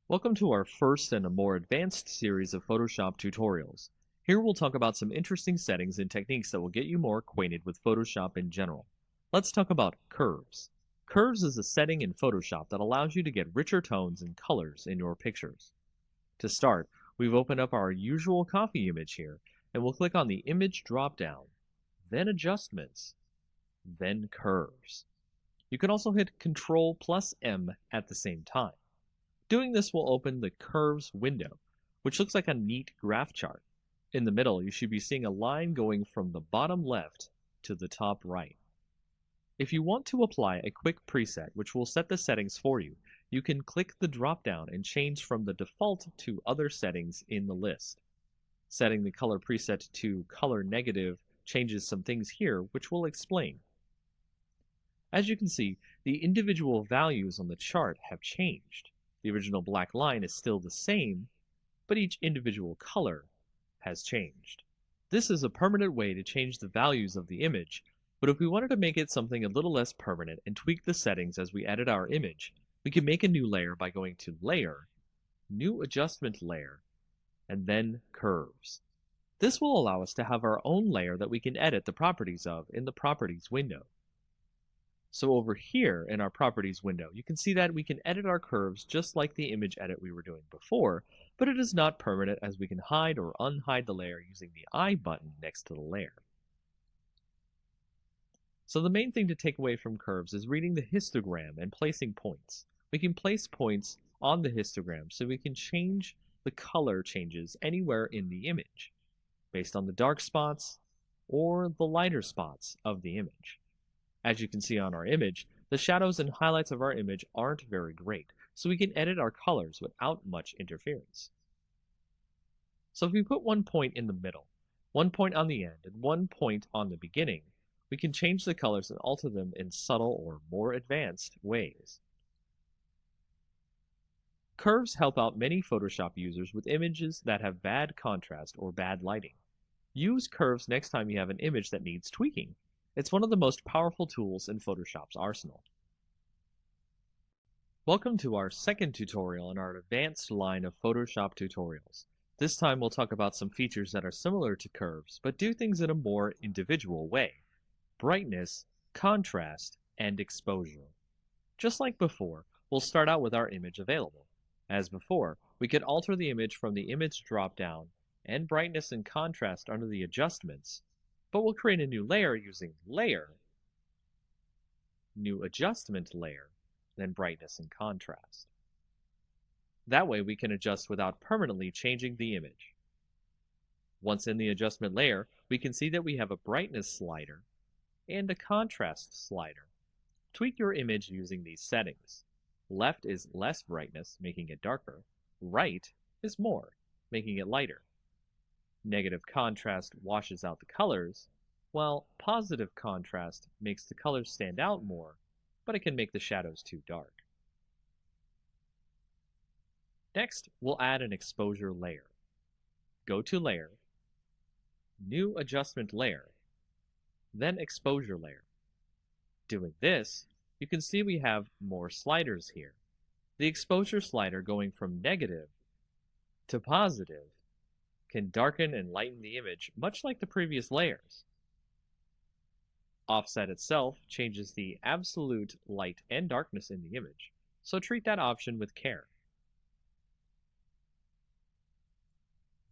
Welcome to our first and a more advanced series of Photoshop tutorials. Here we'll talk about some interesting settings and techniques that will get you more acquainted with Photoshop in general. Let's talk about curves. Curves is a setting in Photoshop that allows you to get richer tones and colors in your pictures. To start, we've opened up our usual coffee image here, and we'll click on the Image drop-down, then Adjustments, then Curves. You can also hit Ctrl+M at the same time. Doing this will open the Curves window, which looks like a neat graph chart. In the middle, you should be seeing a line going from the bottom left to the top right. If you want to apply a quick preset which will set the settings for you, you can click the drop-down and change from the default to other settings in the list. Setting the color preset to color negative changes some things here, which we'll explain. As you can see, the individual values on the chart have changed. The original black line is still the same, but each individual color has changed. This is a permanent way to change the values of the image, but if we wanted to make it something a little less permanent and tweak the settings as we edit our image, we can make a new layer by going to Layer, New Adjustment Layer, and then Curves. This will allow us to have our own layer that we can edit the properties of in the Properties window. So over here in our Properties window, you can see that we can edit our curves just like the image edit we were doing before, but it is not permanent as we can hide or unhide the layer using the I button next to the layer. So the main thing to take away from curves is reading the histogram and placing points. We can place points on the histogram so we can change the color changes anywhere in the image, based on the dark spots or the lighter spots of the image. As you can see on our image, the shadows and highlights of our image aren't very great, so we can edit our colors without much interference. So if we put one point in the middle, one point on the end, and one point on the beginning, we can change the colors and alter them in subtle or more advanced ways. Curves help out many Photoshop users with images that have bad contrast or bad lighting. Use curves next time you have an image that needs tweaking. It's one of the most powerful tools in Photoshop's arsenal. Welcome to our second tutorial in our advanced line of Photoshop tutorials. This time we'll talk about some features that are similar to curves, but do things in a more individual way. Brightness, contrast, and exposure. Just like before, we'll start out with our image available. As before, we could alter the image from the Image drop-down and brightness and contrast under the adjustments, but we'll create a new layer using Layer, New Adjustment Layer, then Brightness and Contrast. That way we can adjust without permanently changing the image. Once in the adjustment layer, we can see that we have a brightness slider and a contrast slider. Tweak your image using these settings. Left is less brightness, making it darker. Right is more, making it lighter. Negative contrast washes out the colors, while positive contrast makes the colors stand out more, but it can make the shadows too dark. Next, we'll add an exposure layer. Go to Layer, New Adjustment Layer, then Exposure Layer. Doing this, you can see we have more sliders here. The exposure slider going from negative to positive can darken and lighten the image much like the previous layers. Offset itself changes the absolute light and darkness in the image, so treat that option with care.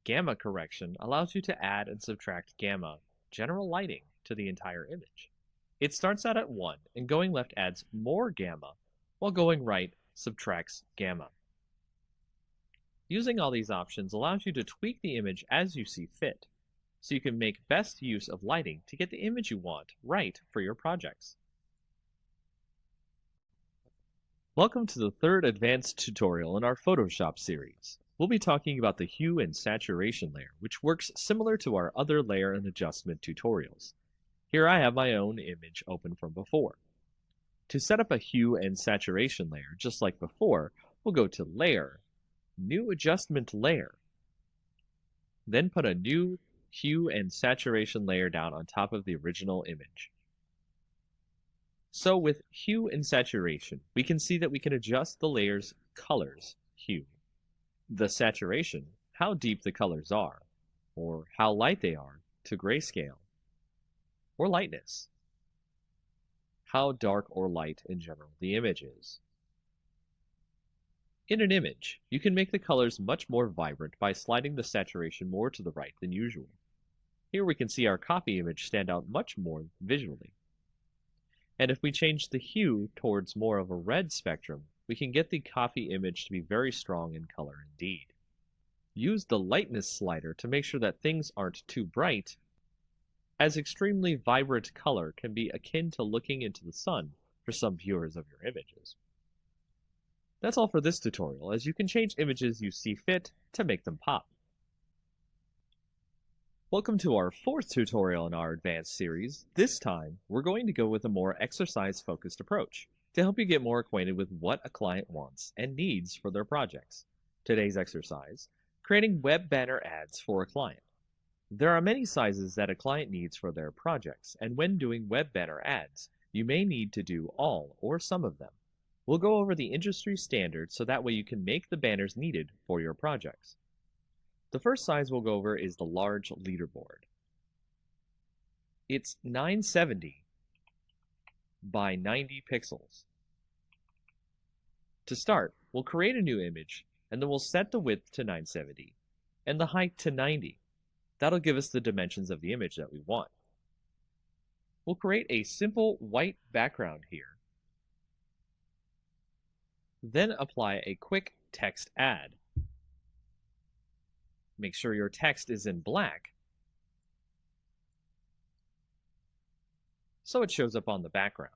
Gamma correction allows you to add and subtract gamma, general lighting, to the entire image. It starts out at 1 and going left adds more gamma, while going right subtracts gamma. Using all these options allows you to tweak the image as you see fit, so you can make best use of lighting to get the image you want right for your projects. Welcome to the third advanced tutorial in our Photoshop series. We'll be talking about the hue and saturation layer, which works similar to our other layer and adjustment tutorials. Here I have my own image open from before. To set up a hue and saturation layer, just like before, we'll go to Layer, New Adjustment Layer, then put a new hue and saturation layer down on top of the original image. So with hue and saturation, we can see that we can adjust the layer's colors, hue, The saturation, how deep the colors are, or how light they are, to grayscale, or lightness, how dark or light in general the image is. In an image, you can make the colors much more vibrant by sliding the saturation more to the right than usual. Here we can see our copy image stand out much more visually. And if we change the hue towards more of a red spectrum, we can get the copy image to be very strong in color indeed. Use the lightness slider to make sure that things aren't too bright, as extremely vibrant color can be akin to looking into the sun for some viewers of your images. That's all for this tutorial, as you can change images you see fit to make them pop. Welcome to our fourth tutorial in our advanced series. This time, we're going to go with a more exercise-focused approach to help you get more acquainted with what a client wants and needs for their projects. Today's exercise, creating web banner ads for a client. There are many sizes that a client needs for their projects, and when doing web banner ads, you may need to do all or some of them. We'll go over the industry standards so that way you can make the banners needed for your projects. The first size we'll go over is the large leaderboard. It's 970 by 90 pixels. To start, we'll create a new image, and then we'll set the width to 970 and the height to 90. That'll give us the dimensions of the image that we want. We'll create a simple white background here. Then apply a quick text add. Make sure your text is in black so it shows up on the background.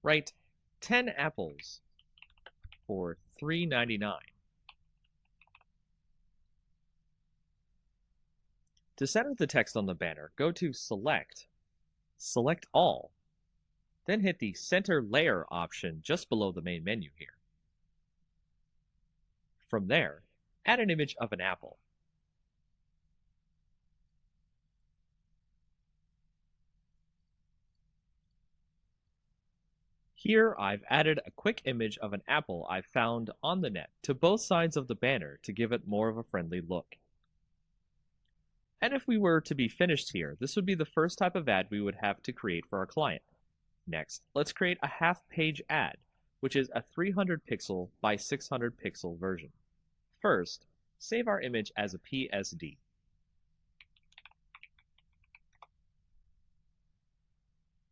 Write 10 apples for $3.99. To center the text on the banner, go to Select All, then hit the Center Layer option just below the main menu here. From there, add an image of an apple. Here I've added a quick image of an apple I found on the net to both sides of the banner to give it more of a friendly look. And if we were to be finished here, this would be the first type of ad we would have to create for our client. Next, let's create a half-page ad, which is a 300 pixel by 600 pixel version. First, save our image as a PSD.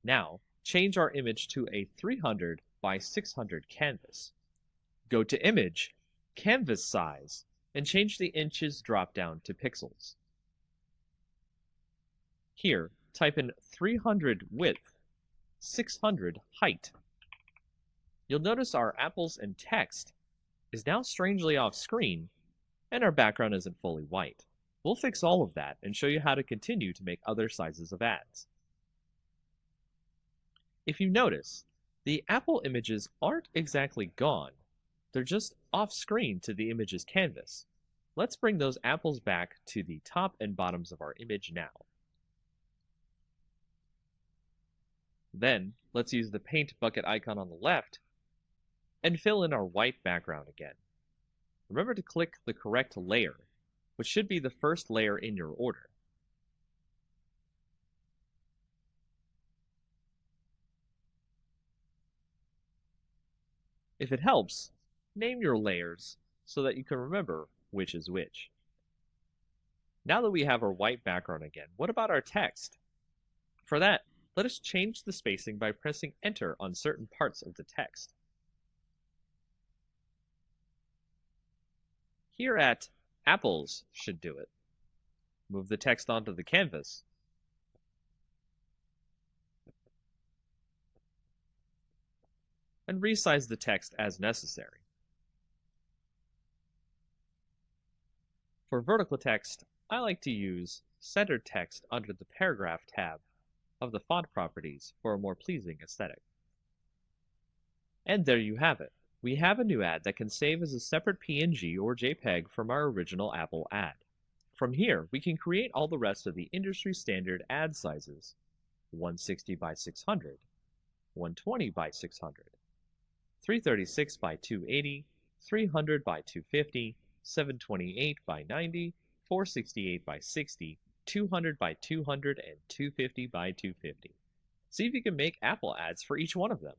Now, change our image to a 300 by 600 canvas. Go to Image, Canvas Size, and change the inches drop-down to pixels. Here, type in 300 width, 600 height. You'll notice our apples and text is now strangely off screen, and our background isn't fully white. We'll fix all of that and show you how to continue to make other sizes of ads. If you notice, the apple images aren't exactly gone. They're just off screen to the image's canvas. Let's bring those apples back to the top and bottoms of our image now. Then, let's use the paint bucket icon on the left and fill in our white background again. Remember to click the correct layer, which should be the first layer in your order. If it helps, name your layers so that you can remember which is which. Now that we have our white background again, what about our text? For that, let us change the spacing by pressing Enter on certain parts of the text. Here at Apples should do it. Move the text onto the canvas. And resize the text as necessary. For vertical text, I like to use centered text under the Paragraph tab of the font properties for a more pleasing aesthetic. And there you have it. We have a new ad that can save as a separate PNG or JPEG from our original Apple ad. From here, we can create all the rest of the industry standard ad sizes: 160 by 600, 120 by 600, 336 by 280, 300 by 250, 728 by 90, 468 by 60, 200 by 200, and 250 by 250. See if you can make Apple ads for each one of them.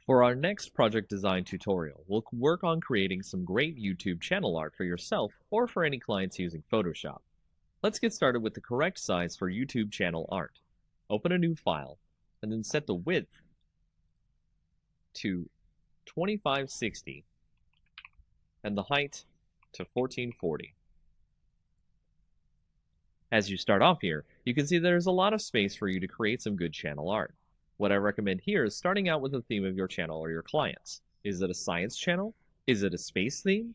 For our next project design tutorial, we'll work on creating some great YouTube channel art for yourself or for any clients using Photoshop. Let's get started with the correct size for YouTube channel art. Open a new file, and then set the width to 2560 and the height to 1440. As you start off here, you can see there's a lot of space for you to create some good channel art. What I recommend here is starting out with the theme of your channel or your clients. Is it a science channel? Is it a space theme?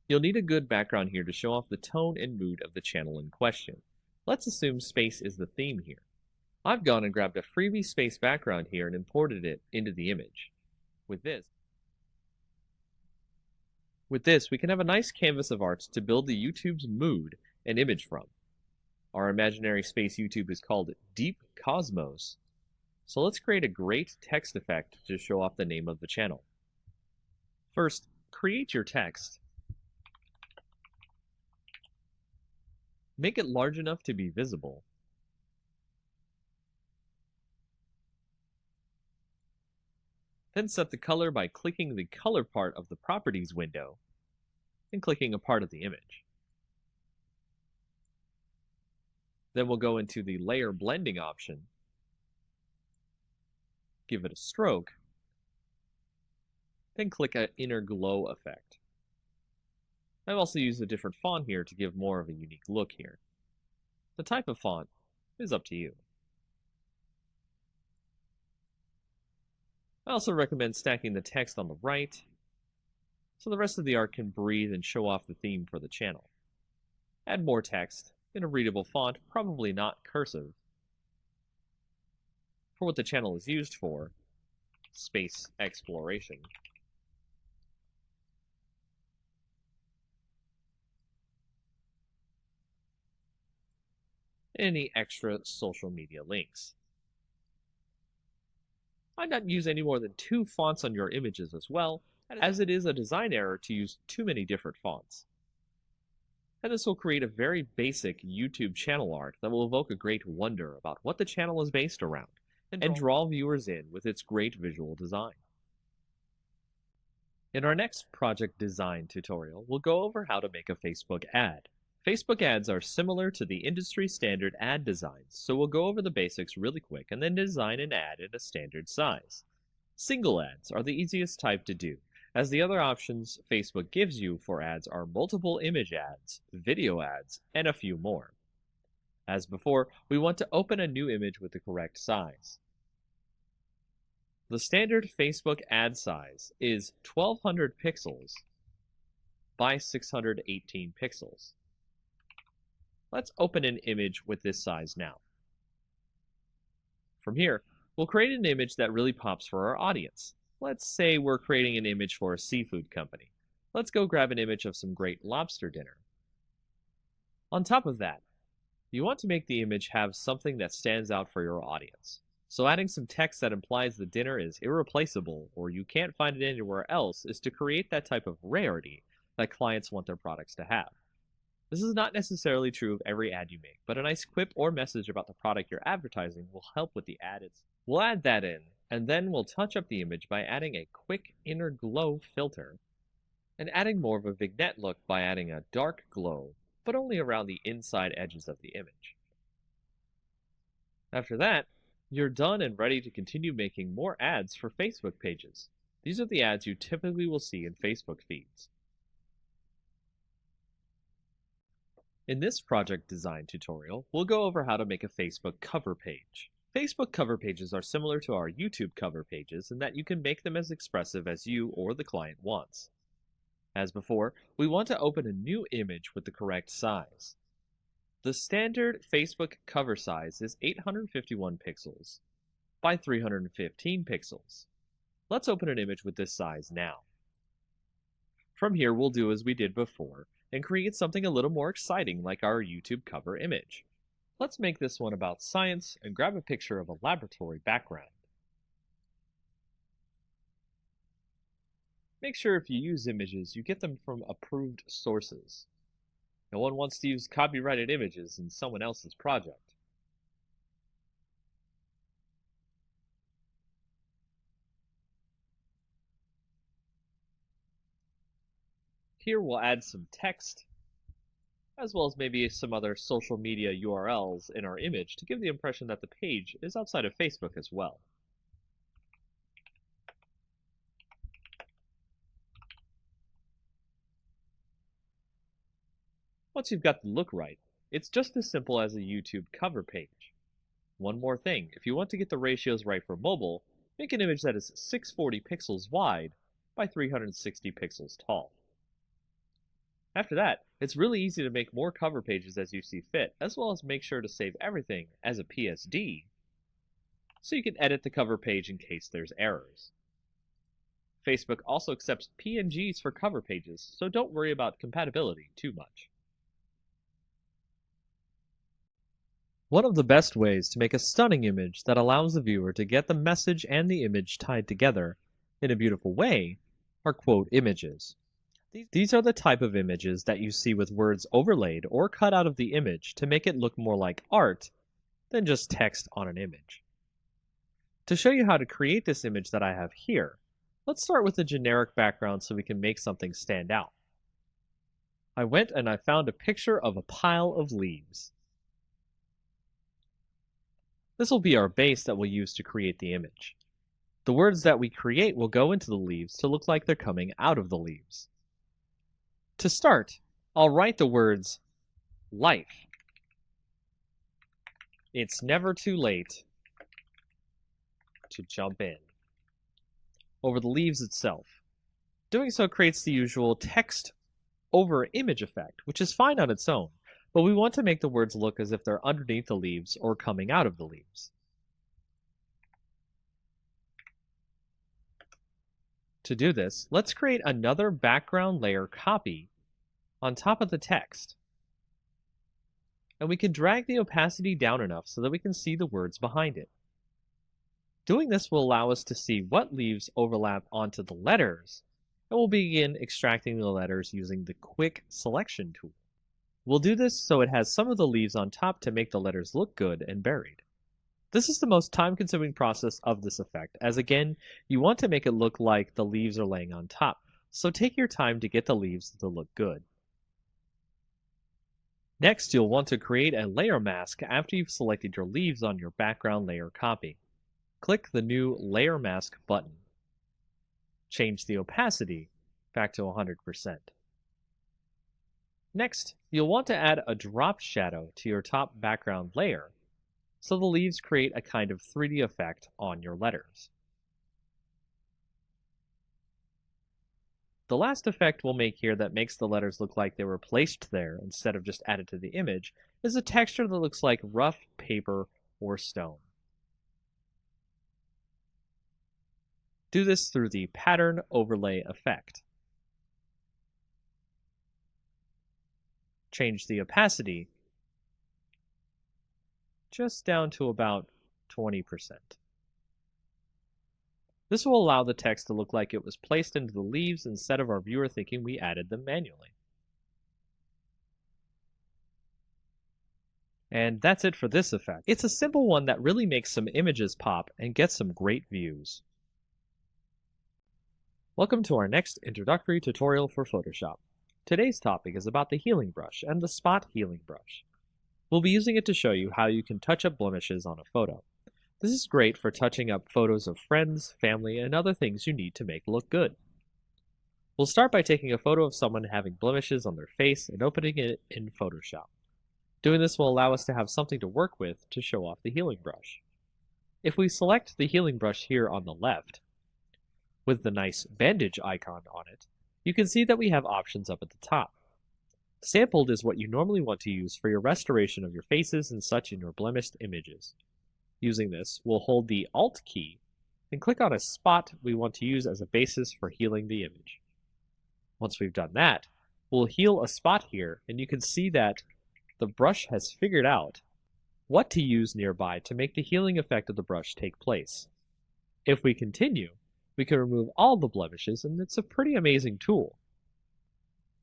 You'll need a good background here to show off the tone and mood of the channel in question. Let's assume space is the theme here. I've gone and grabbed a freebie space background here and imported it into the image. With this, we can have a nice canvas of art to build the YouTube's mood and image from. Our imaginary space YouTube is called Deep Cosmos. So let's create a great text effect to show off the name of the channel. First, create your text. Make it large enough to be visible. Then set the color by clicking the color part of the properties window and clicking a part of the image. Then we'll go into the layer blending option, give it a stroke, then click an inner glow effect. I've also used a different font here to give more of a unique look here. The type of font is up to you. I also recommend stacking the text on the right so the rest of the art can breathe and show off the theme for the channel. Add more text in a readable font, probably not cursive, for what the channel is used for, space exploration. Any extra social media links. I'd not use any more than 2 fonts on your images as well, as it is a design error to use too many different fonts. And this will create a very basic YouTube channel art that will evoke a great wonder about what the channel is based around, and draw viewers in with its great visual design. In our next project design tutorial, we'll go over how to make a Facebook ad. Facebook ads are similar to the industry standard ad designs, so we'll go over the basics really quick and then design an ad in a standard size. Single ads are the easiest type to do, as the other options Facebook gives you for ads are multiple image ads, video ads, and a few more. As before, we want to open a new image with the correct size. The standard Facebook ad size is 1200 pixels by 618 pixels. Let's open an image with this size now. From here, we'll create an image that really pops for our audience. Let's say we're creating an image for a seafood company. Let's go grab an image of some great lobster dinner. On top of that, you want to make the image have something that stands out for your audience. So adding some text that implies the dinner is irreplaceable or you can't find it anywhere else is to create that type of rarity that clients want their products to have. This is not necessarily true of every ad you make, but a nice quip or message about the product you're advertising will help with the ad. We'll add that in, and then we'll touch up the image by adding a quick inner glow filter, and adding more of a vignette look by adding a dark glow, but only around the inside edges of the image. After that, you're done and ready to continue making more ads for Facebook pages. These are the ads you typically will see in Facebook feeds. In this project design tutorial, we'll go over how to make a Facebook cover page. Facebook cover pages are similar to our YouTube cover pages in that you can make them as expressive as you or the client wants. As before, we want to open a new image with the correct size. The standard Facebook cover size is 851 pixels by 315 pixels. Let's open an image with this size now. From here, we'll do as we did before and create something a little more exciting like our YouTube cover image. Let's make this one about science and grab a picture of a laboratory background. Make sure if you use images, you get them from approved sources. No one wants to use copyrighted images in someone else's project. Here we'll add some text, as well as maybe some other social media URLs in our image to give the impression that the page is outside of Facebook as well. Once you've got the look right, it's just as simple as a YouTube cover page. One more thing, if you want to get the ratios right for mobile, make an image that is 640 pixels wide by 360 pixels tall. After that, it's really easy to make more cover pages as you see fit, as well as make sure to save everything as a PSD, so you can edit the cover page in case there's errors. Facebook also accepts PNGs for cover pages, so don't worry about compatibility too much. One of the best ways to make a stunning image that allows the viewer to get the message and the image tied together in a beautiful way are quote images. These are the type of images that you see with words overlaid or cut out of the image to make it look more like art than just text on an image. To show you how to create this image that I have here, let's start with a generic background so we can make something stand out. I went and I found a picture of a pile of leaves. This will be our base that we'll use to create the image. The words that we create will go into the leaves to look like they're coming out of the leaves. To start, I'll write the words life. It's never too late to jump in over the leaves itself. Doing so creates the usual text over image effect, which is fine on its own, but we want to make the words look as if they're underneath the leaves or coming out of the leaves. To do this, let's create another background layer copy on top of the text. And we can drag the opacity down enough so that we can see the words behind it. Doing this will allow us to see what leaves overlap onto the letters, and we'll begin extracting the letters using the Quick Selection tool. We'll do this so it has some of the leaves on top to make the letters look good and buried. This is the most time-consuming process of this effect, as again, you want to make it look like the leaves are laying on top, so take your time to get the leaves to look good. Next, you'll want to create a layer mask after you've selected your leaves on your background layer copy. Click the new Layer Mask button. Change the opacity back to 100%. Next, you'll want to add a drop shadow to your top background layer, so the leaves create a kind of 3D effect on your letters. The last effect we'll make here that makes the letters look like they were placed there instead of just added to the image is a texture that looks like rough paper or stone. Do this through the Pattern Overlay effect. Change the opacity just down to about 20%. This will allow the text to look like it was placed into the leaves instead of our viewer thinking we added them manually. And that's it for this effect. It's a simple one that really makes some images pop and gets some great views. Welcome to our next introductory tutorial for Photoshop. Today's topic is about the healing brush and the spot healing brush. We'll be using it to show you how you can touch up blemishes on a photo. This is great for touching up photos of friends, family, and other things you need to make look good. We'll start by taking a photo of someone having blemishes on their face and opening it in Photoshop. Doing this will allow us to have something to work with to show off the healing brush. If we select the healing brush here on the left, with the nice bandage icon on it, you can see that we have options up at the top. Sampled is what you normally want to use for your restoration of your faces and such in your blemished images. Using this, we'll hold the Alt key and click on a spot we want to use as a basis for healing the image. Once we've done that, we'll heal a spot here, and you can see that the brush has figured out what to use nearby to make the healing effect of the brush take place. If we continue, We can remove all the blemishes, and it's a pretty amazing tool.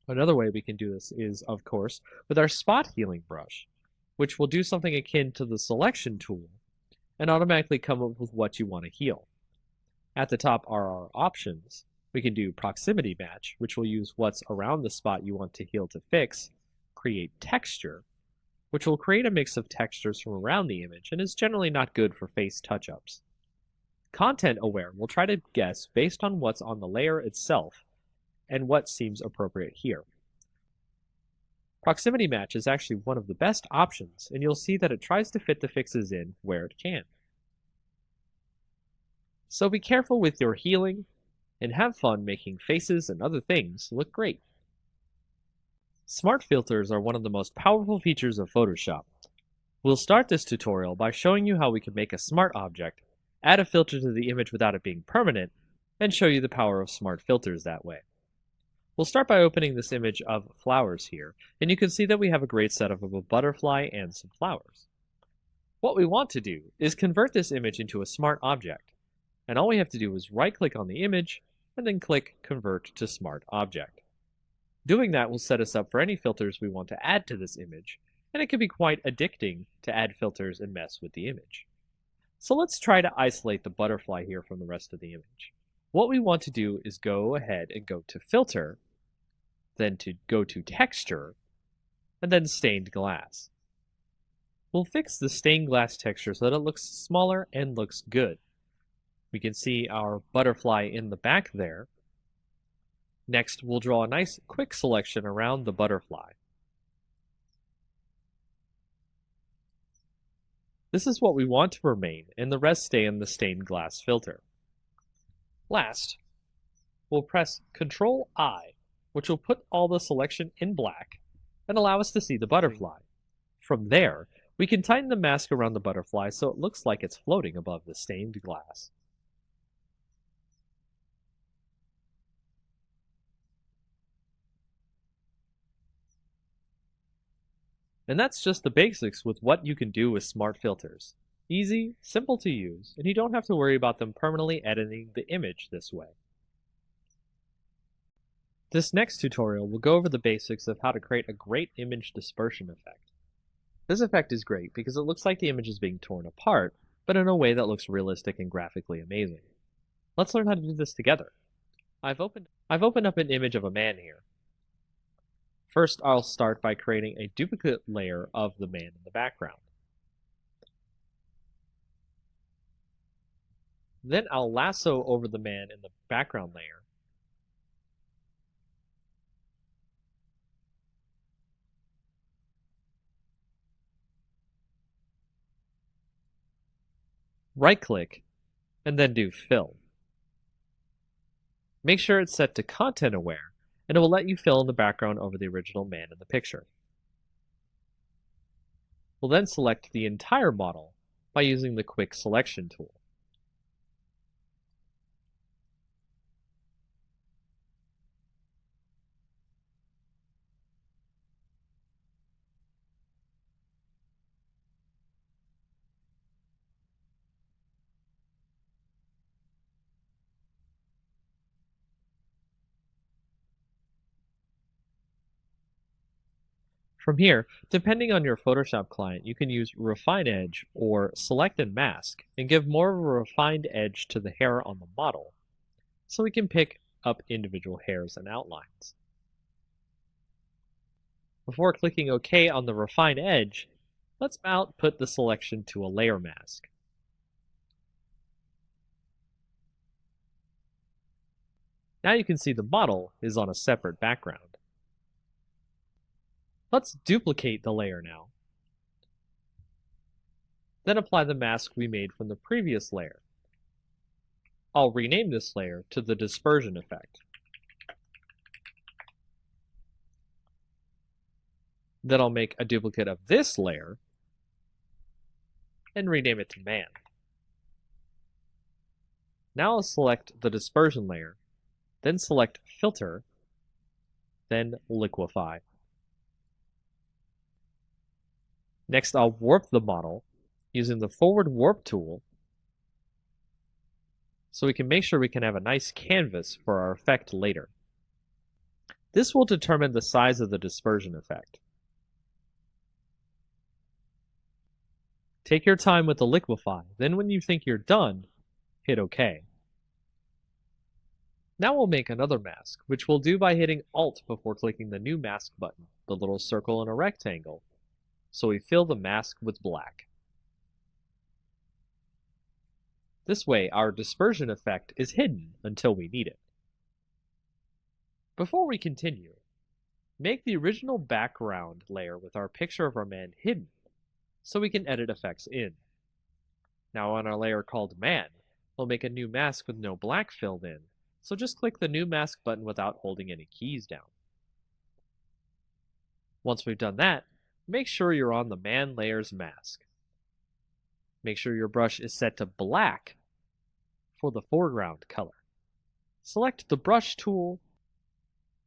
Another way we can do this is, of course, with our spot healing brush, which will do something akin to the selection tool and automatically come up with what you want to heal. At the top are our options. We can do proximity match, which will use what's around the spot you want to heal to fix, create texture, which will create a mix of textures from around the image and is generally not good for face touch-ups. Content aware will try to guess based on what's on the layer itself and what seems appropriate here. Proximity match is actually one of the best options, and you'll see that it tries to fit the fixes in where it can. So be careful with your healing, and have fun making faces and other things look great. Smart filters are one of the most powerful features of Photoshop. We'll start this tutorial by showing you how we can make a smart object, add a filter to the image without it being permanent, and show you the power of smart filters that way. We'll start by opening this image of flowers here, and you can see that we have a great setup of a butterfly and some flowers. What we want to do is convert this image into a smart object, and all we have to do is right-click on the image and then click Convert to Smart Object. Doing that will set us up for any filters we want to add to this image, and it can be quite addicting to add filters and mess with the image. So let's try to isolate the butterfly here from the rest of the image. What we want to do is go ahead and go to Filter, then to go to Texture, and then Stained Glass. We'll fix the stained glass texture so that it looks smaller and looks good. We can see our butterfly in the back there. Next, we'll draw a nice quick selection around the butterfly. This is what we want to remain, and the rest stay in the stained glass filter. Last, we'll press Ctrl-I, which will put all the selection in black and allow us to see the butterfly. From there, we can tighten the mask around the butterfly so it looks like it's floating above the stained glass. And that's just the basics with what you can do with smart filters. Easy, simple to use, and you don't have to worry about them permanently editing the image this way. This next tutorial will go over the basics of how to create a great image dispersion effect. This effect is great because it looks like the image is being torn apart, but in a way that looks realistic and graphically amazing. Let's learn how to do this together. I've opened up an image of a man here. First, I'll start by creating a duplicate layer of the man in the background. Then I'll lasso over the man in the background layer. Right-click, and then do Fill. Make sure it's set to Content Aware, and it will let you fill in the background over the original man in the picture. We'll then select the entire model by using the Quick Selection tool. From here, depending on your Photoshop client, you can use Refine Edge or Select and Mask and give more of a refined edge to the hair on the model, so we can pick up individual hairs and outlines. Before clicking OK on the Refine Edge, let's output the selection to a layer mask. Now you can see the model is on a separate background. Let's duplicate the layer now. Then apply the mask we made from the previous layer. I'll rename this layer to the dispersion effect. Then I'll make a duplicate of this layer and rename it to man. Now I'll select the dispersion layer, then select Filter, then Liquify. Next, I'll warp the model using the forward warp tool so we can make sure we can have a nice canvas for our effect later. This will determine the size of the dispersion effect. Take your time with the liquefy, then when you think you're done, hit OK. Now we'll make another mask, which we'll do by hitting Alt before clicking the new mask button, the little circle in a rectangle, so we fill the mask with black. This way, our dispersion effect is hidden until we need it. Before we continue, make the original background layer with our picture of our man hidden, so we can edit effects in. Now on our layer called Man, we'll make a new mask with no black filled in, so just click the new mask button without holding any keys down. Once we've done that, make sure you're on the Man layer's mask. Make sure your brush is set to black for the foreground color. Select the brush tool,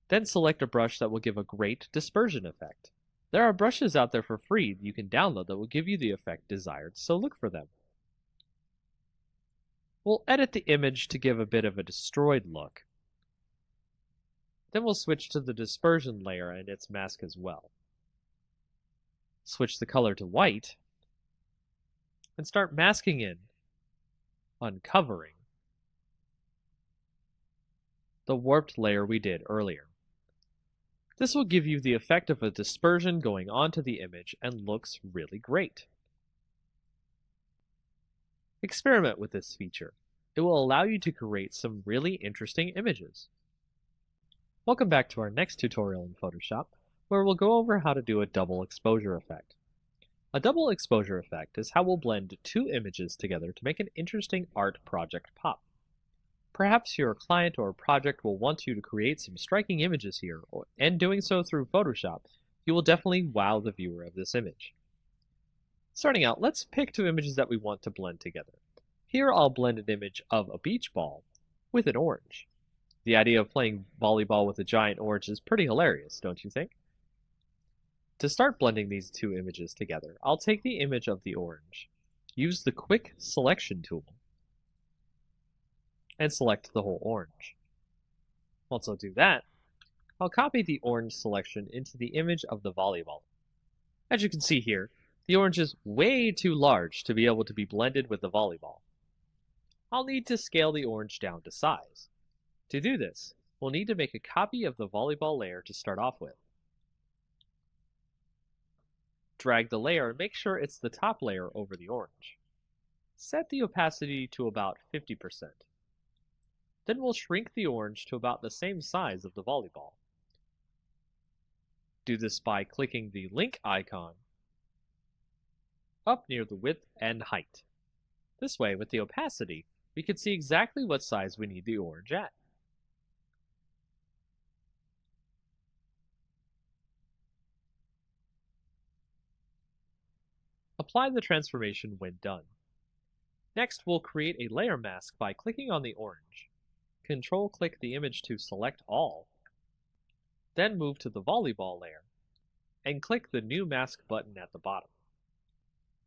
then select a brush that will give a great dispersion effect. There are brushes out there for free that you can download that will give you the effect desired, so look for them. We'll edit the image to give a bit of a destroyed look. Then we'll switch to the dispersion layer and its mask as well. Switch the color to white, and start masking in, uncovering, the warped layer we did earlier. This will give you the effect of a dispersion going onto the image and looks really great. Experiment with this feature. It will allow you to create some really interesting images. Welcome back to our next tutorial in Photoshop, where we'll go over how to do a double exposure effect. A double exposure effect is how we'll blend two images together to make an interesting art project pop. Perhaps your client or project will want you to create some striking images here, and doing so through Photoshop, you will definitely wow the viewer of this image. Starting out, let's pick two images that we want to blend together. Here I'll blend an image of a beach ball with an orange. The idea of playing volleyball with a giant orange is pretty hilarious, don't you think? To start blending these two images together, I'll take the image of the orange, use the Quick Selection tool, and select the whole orange. Once I do that, I'll copy the orange selection into the image of the volleyball. As you can see here, the orange is way too large to be able to be blended with the volleyball. I'll need to scale the orange down to size. To do this, we'll need to make a copy of the volleyball layer to start off with. Drag the layer and make sure it's the top layer over the orange. Set the opacity to about 50%. Then we'll shrink the orange to about the same size of the volleyball. Do this by clicking the link icon up near the width and height. This way, with the opacity, we can see exactly what size we need the orange at. Apply the transformation when done. Next, we'll create a layer mask by clicking on the orange. Control-click the image to select all. Then move to the volleyball layer and click the New Mask button at the bottom.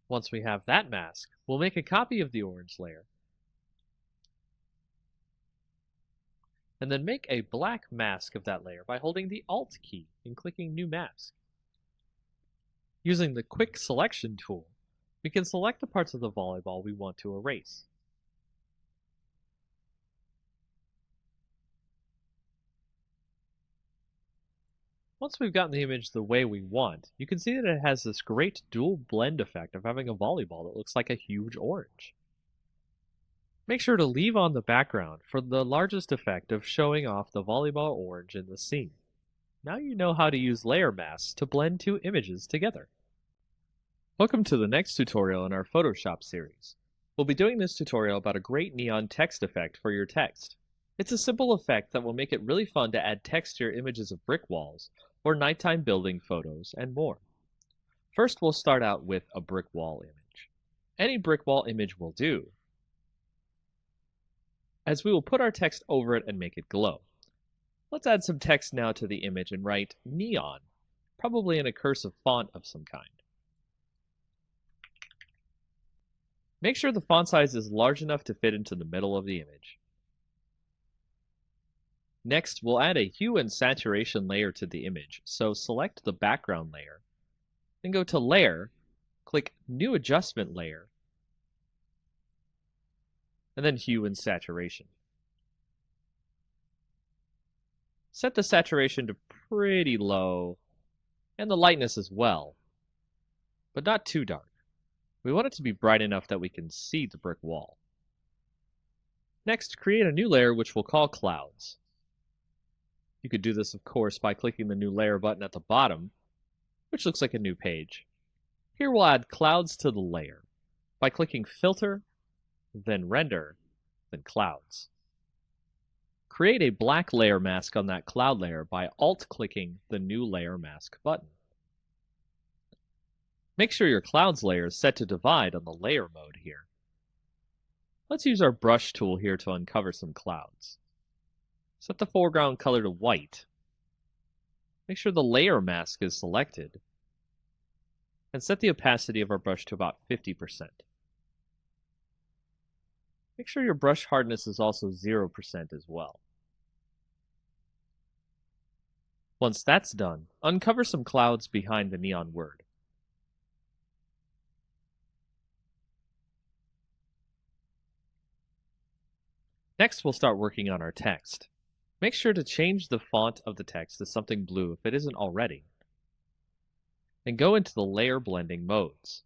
Once we have that mask, we'll make a copy of the orange layer and then make a black mask of that layer by holding the Alt key and clicking New Mask. Using the Quick Selection tool, we can select the parts of the volleyball we want to erase. Once we've gotten the image the way we want, you can see that it has this great dual blend effect of having a volleyball that looks like a huge orange. Make sure to leave on the background for the largest effect of showing off the volleyball orange in the scene. Now you know how to use layer masks to blend two images together. Welcome to the next tutorial in our Photoshop series. We'll be doing this tutorial about a great neon text effect for your text. It's a simple effect that will make it really fun to add text to your images of brick walls, or nighttime building photos, and more. First, we'll start out with a brick wall image. Any brick wall image will do, as we will put our text over it and make it glow. Let's add some text now to the image and write neon, probably in a cursive font of some kind. Make sure the font size is large enough to fit into the middle of the image. Next, we'll add a hue and saturation layer to the image, so select the background layer, then go to Layer, click New Adjustment Layer, and then Hue and Saturation. Set the saturation to pretty low, and the lightness as well, but not too dark. We want it to be bright enough that we can see the brick wall. Next, create a new layer which we'll call Clouds. You could do this, of course, by clicking the New Layer button at the bottom, which looks like a new page. Here we'll add clouds to the layer by clicking Filter, then Render, then Clouds. Create a black layer mask on that cloud layer by Alt-clicking the New Layer Mask button. Make sure your clouds layer is set to divide on the layer mode here. Let's use our brush tool here to uncover some clouds. Set the foreground color to white. Make sure the layer mask is selected. And set the opacity of our brush to about 50%. Make sure your brush hardness is also 0% as well. Once that's done, uncover some clouds behind the neon word. Next, we'll start working on our text. Make sure to change the font of the text to something blue if it isn't already. And go into the layer blending modes.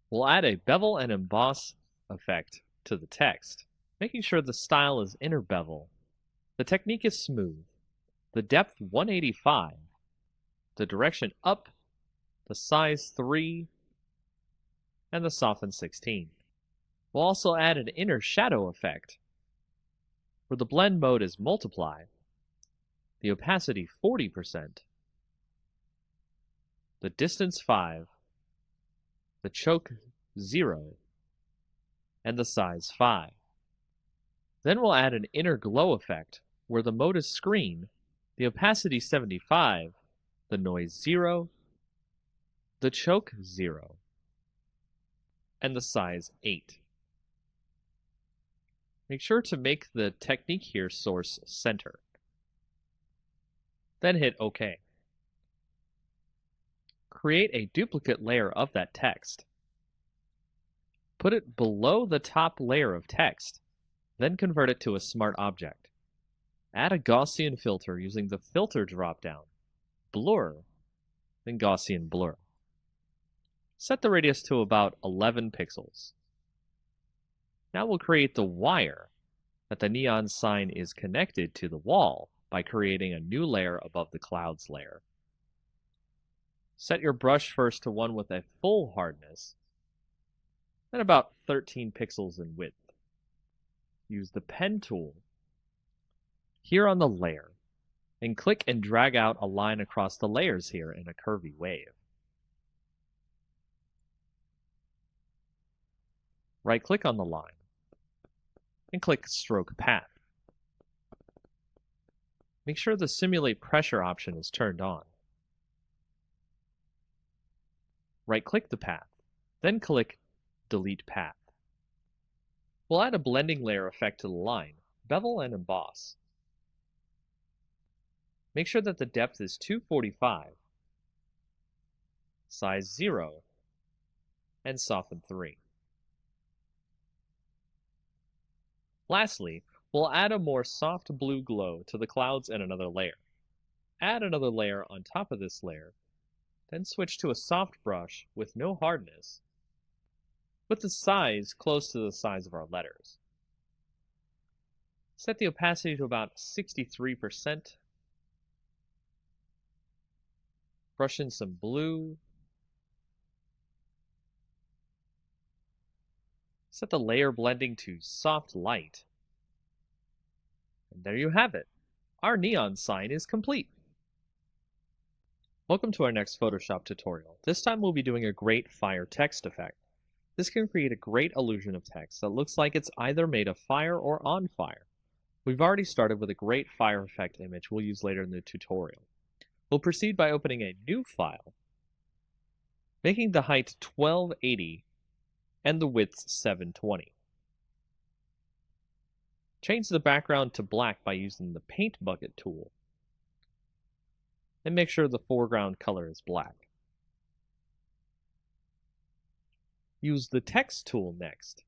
We'll add a bevel and emboss effect to the text, making sure the style is inner bevel. The technique is smooth. The depth 185, the direction up, the size 3, and the soften 16. We'll also add an inner shadow effect, where the blend mode is multiply, the opacity 40%, the distance 5, the choke 0, and the size 5. Then we'll add an inner glow effect, where the mode is screen, the opacity 75, the noise 0, the choke 0, and the size 8. Make sure to make the technique here source center. Then hit OK. Create a duplicate layer of that text. Put it below the top layer of text, then convert it to a smart object. Add a Gaussian filter using the Filter dropdown, Blur, then Gaussian Blur. Set the radius to about 11 pixels. Now we'll create the wire that the neon sign is connected to the wall by creating a new layer above the clouds layer. Set your brush first to one with a full hardness, then about 13 pixels in width. Use the pen tool here on the layer and click and drag out a line across the layers here in a curvy wave. Right-click on the line and click Stroke Path. Make sure the Simulate Pressure option is turned on. Right-click the path, then click Delete Path. We'll add a blending layer effect to the line, bevel and emboss. Make sure that the depth is 245, size 0, and soften 3. Lastly, we'll add a more soft blue glow to the clouds in another layer. Add another layer on top of this layer, then switch to a soft brush with no hardness, with the size close to the size of our letters. Set the opacity to about 63%. Brush in some blue. Set the layer blending to soft light. And there you have it. Our neon sign is complete. Welcome to our next Photoshop tutorial. This time we'll be doing a great fire text effect. This can create a great illusion of text that looks like it's either made of fire or on fire. We've already started with a great fire effect image we'll use later in the tutorial. We'll proceed by opening a new file, making the height 1280 and the width 720. Change the background to black by using the Paint Bucket tool, and make sure the foreground color is black. Use the Text tool next,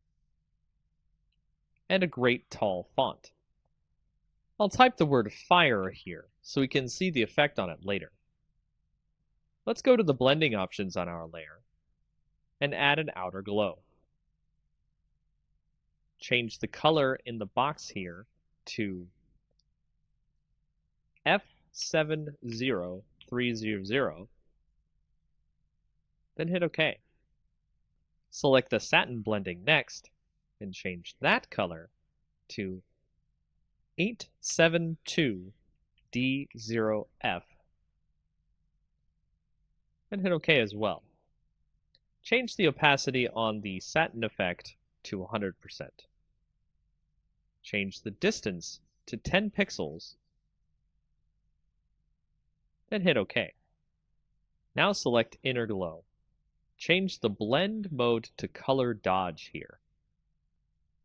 and a great tall font. I'll type the word fire here so we can see the effect on it later. Let's go to the blending options on our layer and add an outer glow. Change the color in the box here to F70300, then hit OK. Select the satin blending next and change that color to 872D0F, and hit OK as well. Change the opacity on the satin effect to 100%. Change the distance to 10 pixels, then hit OK. Now select Inner Glow. Change the blend mode to color dodge here.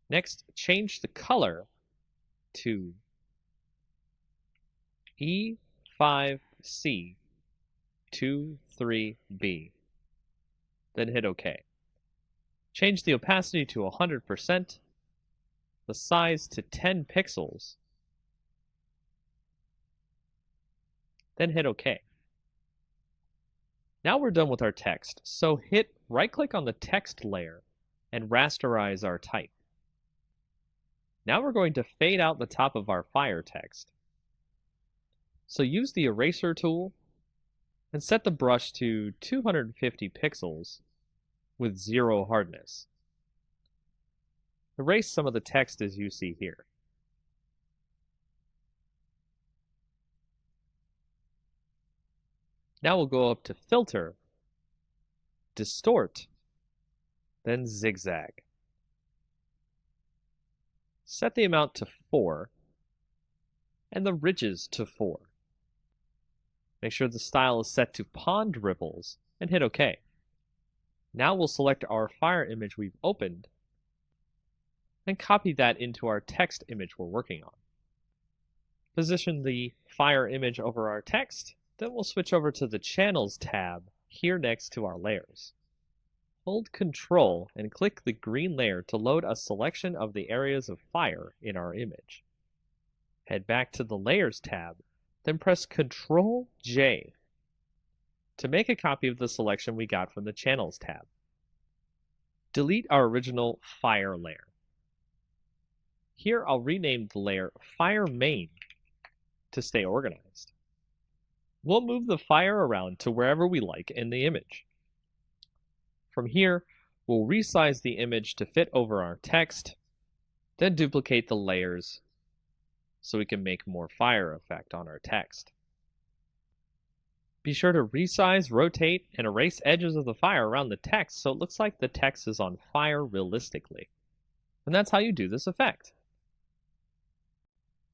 Next, change the color to E5C23B, then hit OK. Change the opacity to 100%, the size to 10 pixels, then hit OK. Now we're done with our text, so hit right-click on the text layer and rasterize our type. Now we're going to fade out the top of our fire text. So use the eraser tool and set the brush to 250 pixels with 0 hardness. Erase some of the text as you see here. Now we'll go up to Filter, Distort, then Zigzag. Set the amount to 4 and the ridges to 4. Make sure the style is set to Pond Ripples and hit OK. Now we'll select our fire image we've opened and copy that into our text image we're working on. Position the fire image over our text, then we'll switch over to the Channels tab here next to our layers. Hold Ctrl and click the green layer to load a selection of the areas of fire in our image. Head back to the Layers tab, then press Ctrl J to make a copy of the selection we got from the Channels tab. Delete our original fire layer. Here I'll rename the layer Fire Main to stay organized. We'll move the fire around to wherever we like in the image. From here, we'll resize the image to fit over our text, then duplicate the layers so we can make more fire effect on our text. Be sure to resize, rotate, and erase edges of the fire around the text so it looks like the text is on fire realistically. And that's how you do this effect.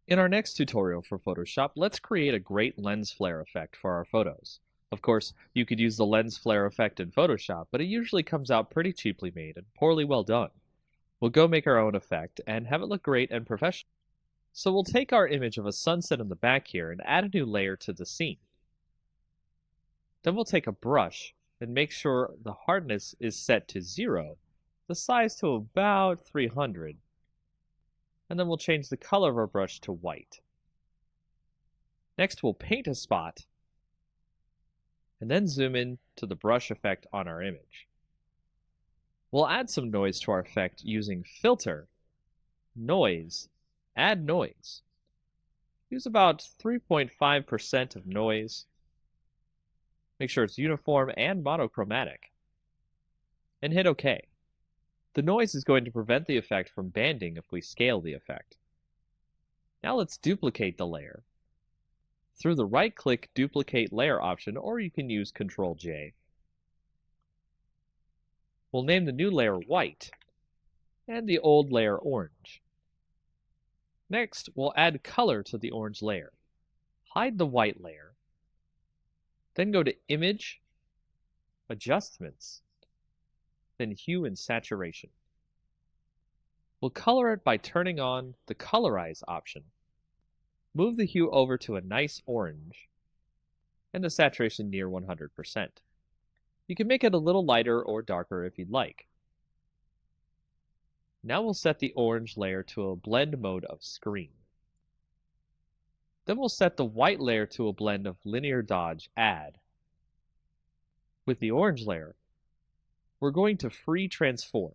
In our next tutorial for Photoshop, let's create a great lens flare effect for our photos. Of course, you could use the lens flare effect in Photoshop, but it usually comes out pretty cheaply made and poorly well done. We'll go make our own effect and have it look great and professional. So we'll take our image of a sunset in the back here and add a new layer to the scene. Then we'll take a brush and make sure the hardness is set to 0, the size to about 300. And then we'll change the color of our brush to white. Next, we'll paint a spot, and then zoom in to the brush effect on our image. We'll add some noise to our effect using Filter, Noise, Add Noise. Use about 3.5% of noise. Make sure it's uniform and monochromatic. And hit OK. The noise is going to prevent the effect from banding if we scale the effect. Now let's duplicate the layer. Through the right-click Duplicate Layer option, or you can use Ctrl J. We'll name the new layer White, and the old layer Orange. Next, we'll add color to the orange layer. Hide the white layer. Then go to Image, Adjustments, then hue and saturation. We'll color it by turning on the colorize option. Move the hue over to a nice orange and the saturation near 100%. You can make it a little lighter or darker if you'd like. Now we'll set the orange layer to a blend mode of screen. Then we'll set the white layer to a blend of linear dodge add. With the orange layer, we're going to free transform.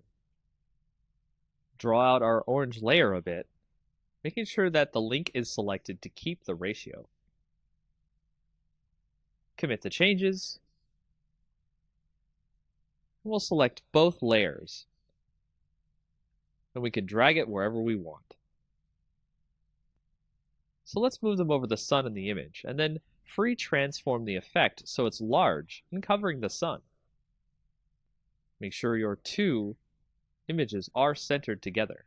Draw out our orange layer a bit, making sure that the link is selected to keep the ratio. Commit the changes. We'll select both layers, and we can drag it wherever we want. So let's move them over the sun and the image, and then free transform the effect so it's large and covering the sun. Make sure your two images are centered together.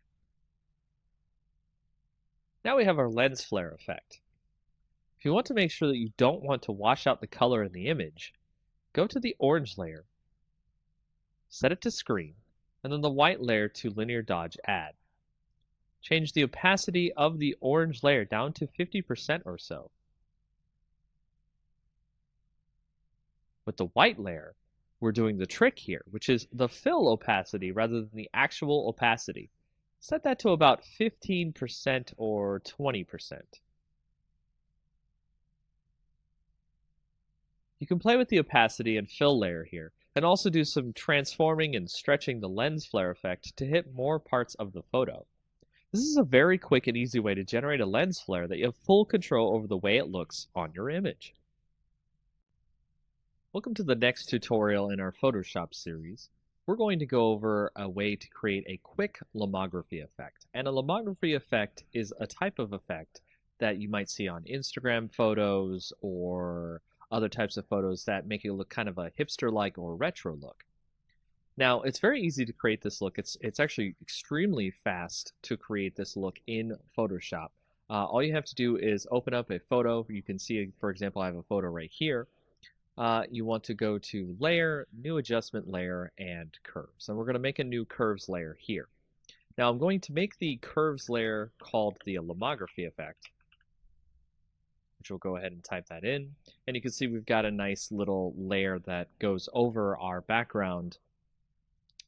Now we have our lens flare effect. If you want to make sure that you don't want to wash out the color in the image, go to the orange layer, set it to screen, and then the white layer to linear dodge add. Change the opacity of the orange layer down to 50% or so. With the white layer, we're doing the trick here, which is the fill opacity rather than the actual opacity. Set that to about 15% or 20%. You can play with the opacity and fill layer here, and also do some transforming and stretching the lens flare effect to hit more parts of the photo. This is a very quick and easy way to generate a lens flare that you have full control over the way it looks on your image. Welcome to the next tutorial in our Photoshop series. We're going to go over a way to create a quick lomography effect. And a lomography effect is a type of effect that you might see on Instagram photos or other types of photos that make it look kind of a hipster-like or retro look. Now, it's very easy to create this look. It's actually extremely fast to create this look in Photoshop. All you have to do is open up a photo. You can see, for example, I have a photo right here. You want to go to Layer, New Adjustment Layer, and Curves. And we're going to make a new Curves layer here. Now, I'm going to make the Curves layer called the lomography effect, which we'll go ahead and type that in. And you can see we've got a nice little layer that goes over our background.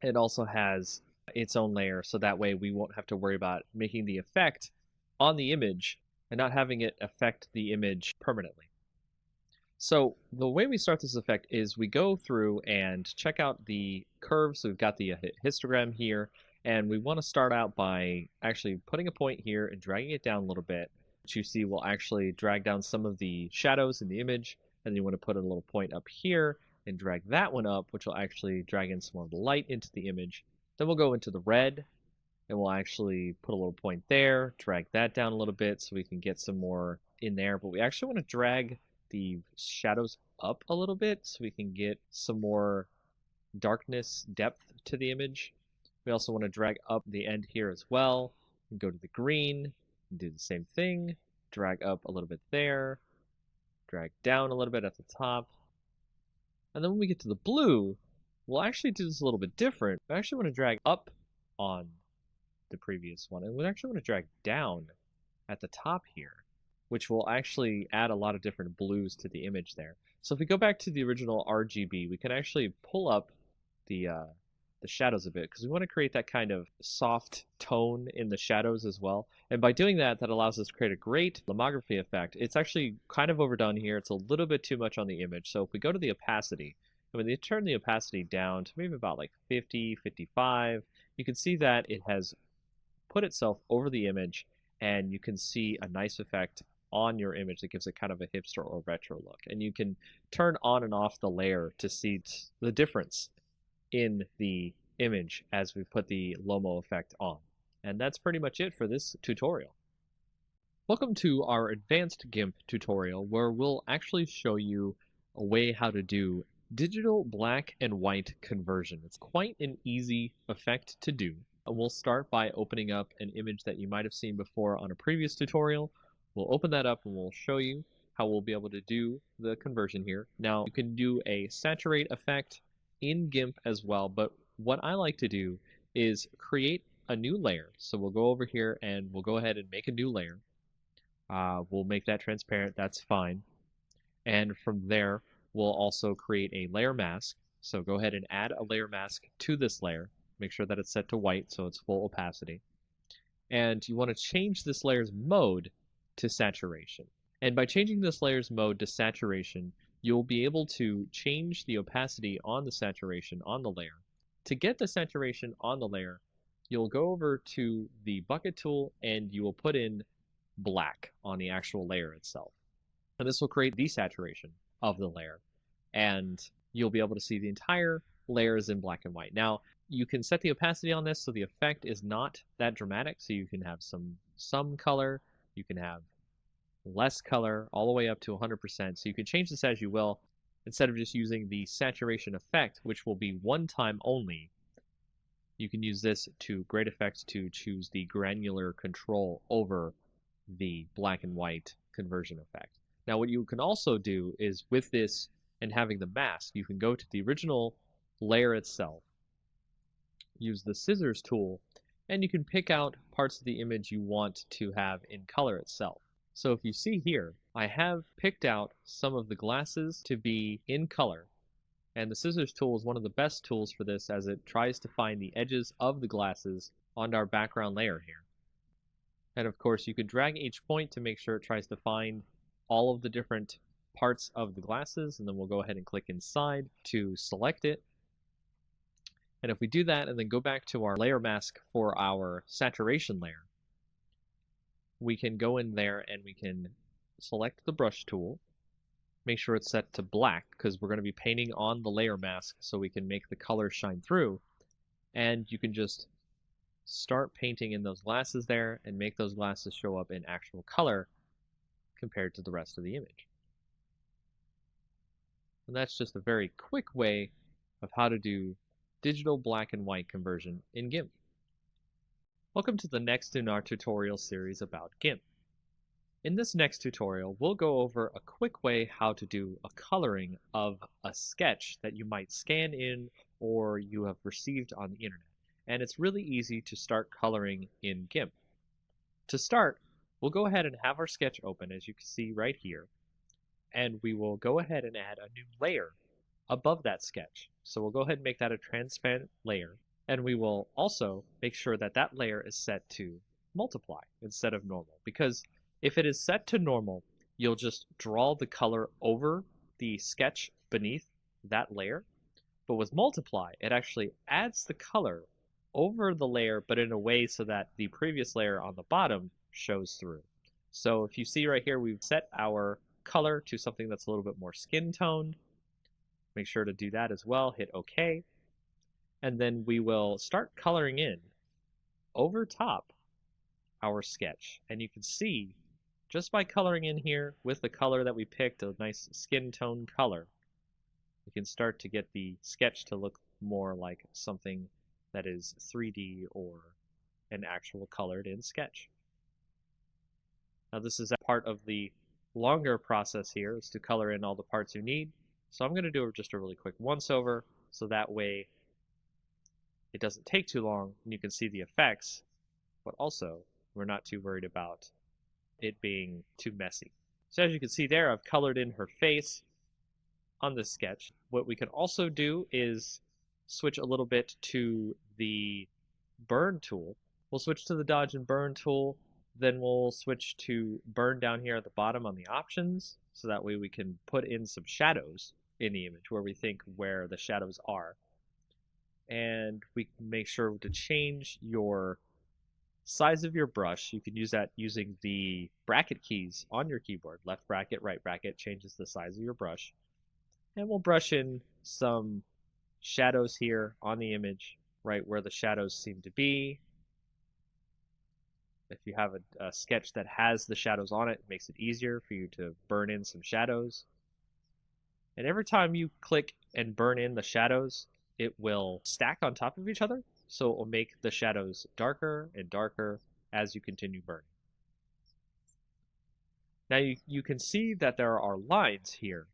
It also has its own layer, so that way we won't have to worry about making the effect on the image and not having it affect the image permanently. So the way we start this effect is we go through and check out the curves. So we've got the histogram here, and we want to start out by actually putting a point here and dragging it down a little bit, which you see will actually drag down some of the shadows in the image. And then you want to put a little point up here and drag that one up, which will actually drag in some more light into the image. Then we'll go into the red, and we'll actually put a little point there, drag that down a little bit so we can get some more in there. But we actually want to drag the shadows up a little bit so we can get some more darkness, depth to the image. We also want to drag up the end here as well, and go to the green, and do the same thing, drag up a little bit there, drag down a little bit at the top. And then when we get to the blue, we'll actually do this a little bit different. We actually want to drag up on the previous one, and we actually want to drag down at the top here, which will actually add a lot of different blues to the image there. So if we go back to the original RGB, we can actually pull up the shadows a bit, because we want to create that kind of soft tone in the shadows as well. And by doing that, that allows us to create a great lomography effect. It's actually kind of overdone here. It's a little bit too much on the image. So if we go to the opacity, and when you turn the opacity down to maybe about like 50, 55, you can see that it has put itself over the image, and you can see a nice effect on your image that gives it kind of a hipster or retro look. And you can turn on and off the layer to see the difference in the image as we put the Lomo effect on. And that's pretty much it for this tutorial. Welcome to our advanced GIMP tutorial, where we'll actually show you a way how to do digital black and white conversion. It's quite an easy effect to do. We'll start by opening up an image that you might have seen before on a previous tutorial. We'll open that up and we'll show you how we'll be able to do the conversion here. Now, you can do a saturate effect in GIMP as well, but what I like to do is create a new layer. So we'll go over here and we'll go ahead and make a new layer. We'll make that transparent, that's fine. And from there, we'll also create a layer mask. So go ahead and add a layer mask to this layer. Make sure that it's set to white so it's full opacity. And you want to change this layer's mode to saturation. And by changing this layer's mode to saturation, you'll be able to change the opacity on the saturation on the layer. To get the saturation on the layer, you'll go over to the bucket tool and you will put in black on the actual layer itself. And this will create desaturation of the layer. And you'll be able to see the entire layer is in black and white. Now, you can set the opacity on this so the effect is not that dramatic. So you can have some color, you can have less color, all the way up to 100%. So you can change this as you will, instead of just using the saturation effect, which will be one time only. You can use this to great effect to choose the granular control over the black and white conversion effect. Now, what you can also do is with this and having the mask, you can go to the original layer itself, use the scissors tool, and you can pick out parts of the image you want to have in color itself. So if you see here, I have picked out some of the glasses to be in color, and the scissors tool is one of the best tools for this as it tries to find the edges of the glasses on our background layer here. And of course, you could drag each point to make sure it tries to find all of the different parts of the glasses, and then we'll go ahead and click inside to select it. And if we do that and then go back to our layer mask for our saturation layer, we can go in there and we can select the brush tool, make sure it's set to black because we're going to be painting on the layer mask so we can make the color shine through. And you can just start painting in those glasses there and make those glasses show up in actual color compared to the rest of the image. And that's just a very quick way of how to do digital black and white conversion in GIMP. Welcome to the next in our tutorial series about GIMP. In this next tutorial, we'll go over a quick way how to do a coloring of a sketch that you might scan in or you have received on the internet. And it's really easy to start coloring in GIMP. To start, we'll go ahead and have our sketch open, as you can see right here, and we will go ahead and add a new layer above that sketch. So we'll go ahead and make that a transparent layer, and we will also make sure that that layer is set to multiply instead of normal, because if it is set to normal, you'll just draw the color over the sketch beneath that layer. But with multiply, it actually adds the color over the layer, but in a way so that the previous layer on the bottom shows through. So if you see right here, we've set our color to something that's a little bit more skin toned. Make sure to do that as well, hit OK. And then we will start coloring in over top our sketch. And you can see just by coloring in here with the color that we picked, a nice skin tone color, we can start to get the sketch to look more like something that is 3D or an actual colored in sketch. Now this is a part of the longer process here, is to color in all the parts you need. So I'm going to do just a really quick once over so that way it doesn't take too long and you can see the effects, but also we're not too worried about it being too messy. So as you can see there, I've colored in her face on this sketch. What we can also do is switch a little bit to the burn tool. We'll switch to the dodge and burn tool, then we'll switch to burn down here at the bottom on the options, so that way we can put in some shadows in the image where we think where the shadows are. And we can make sure to change your size of your brush. You can use that using the bracket keys on your keyboard. Left bracket, right bracket changes the size of your brush. And we'll brush in some shadows here on the image, right where the shadows seem to be. If you have a sketch that has the shadows on it, it makes it easier for you to burn in some shadows. And every time you click and burn in the shadows, it will stack on top of each other, so it will make the shadows darker and darker as you continue burning. Now you can see that there are lines here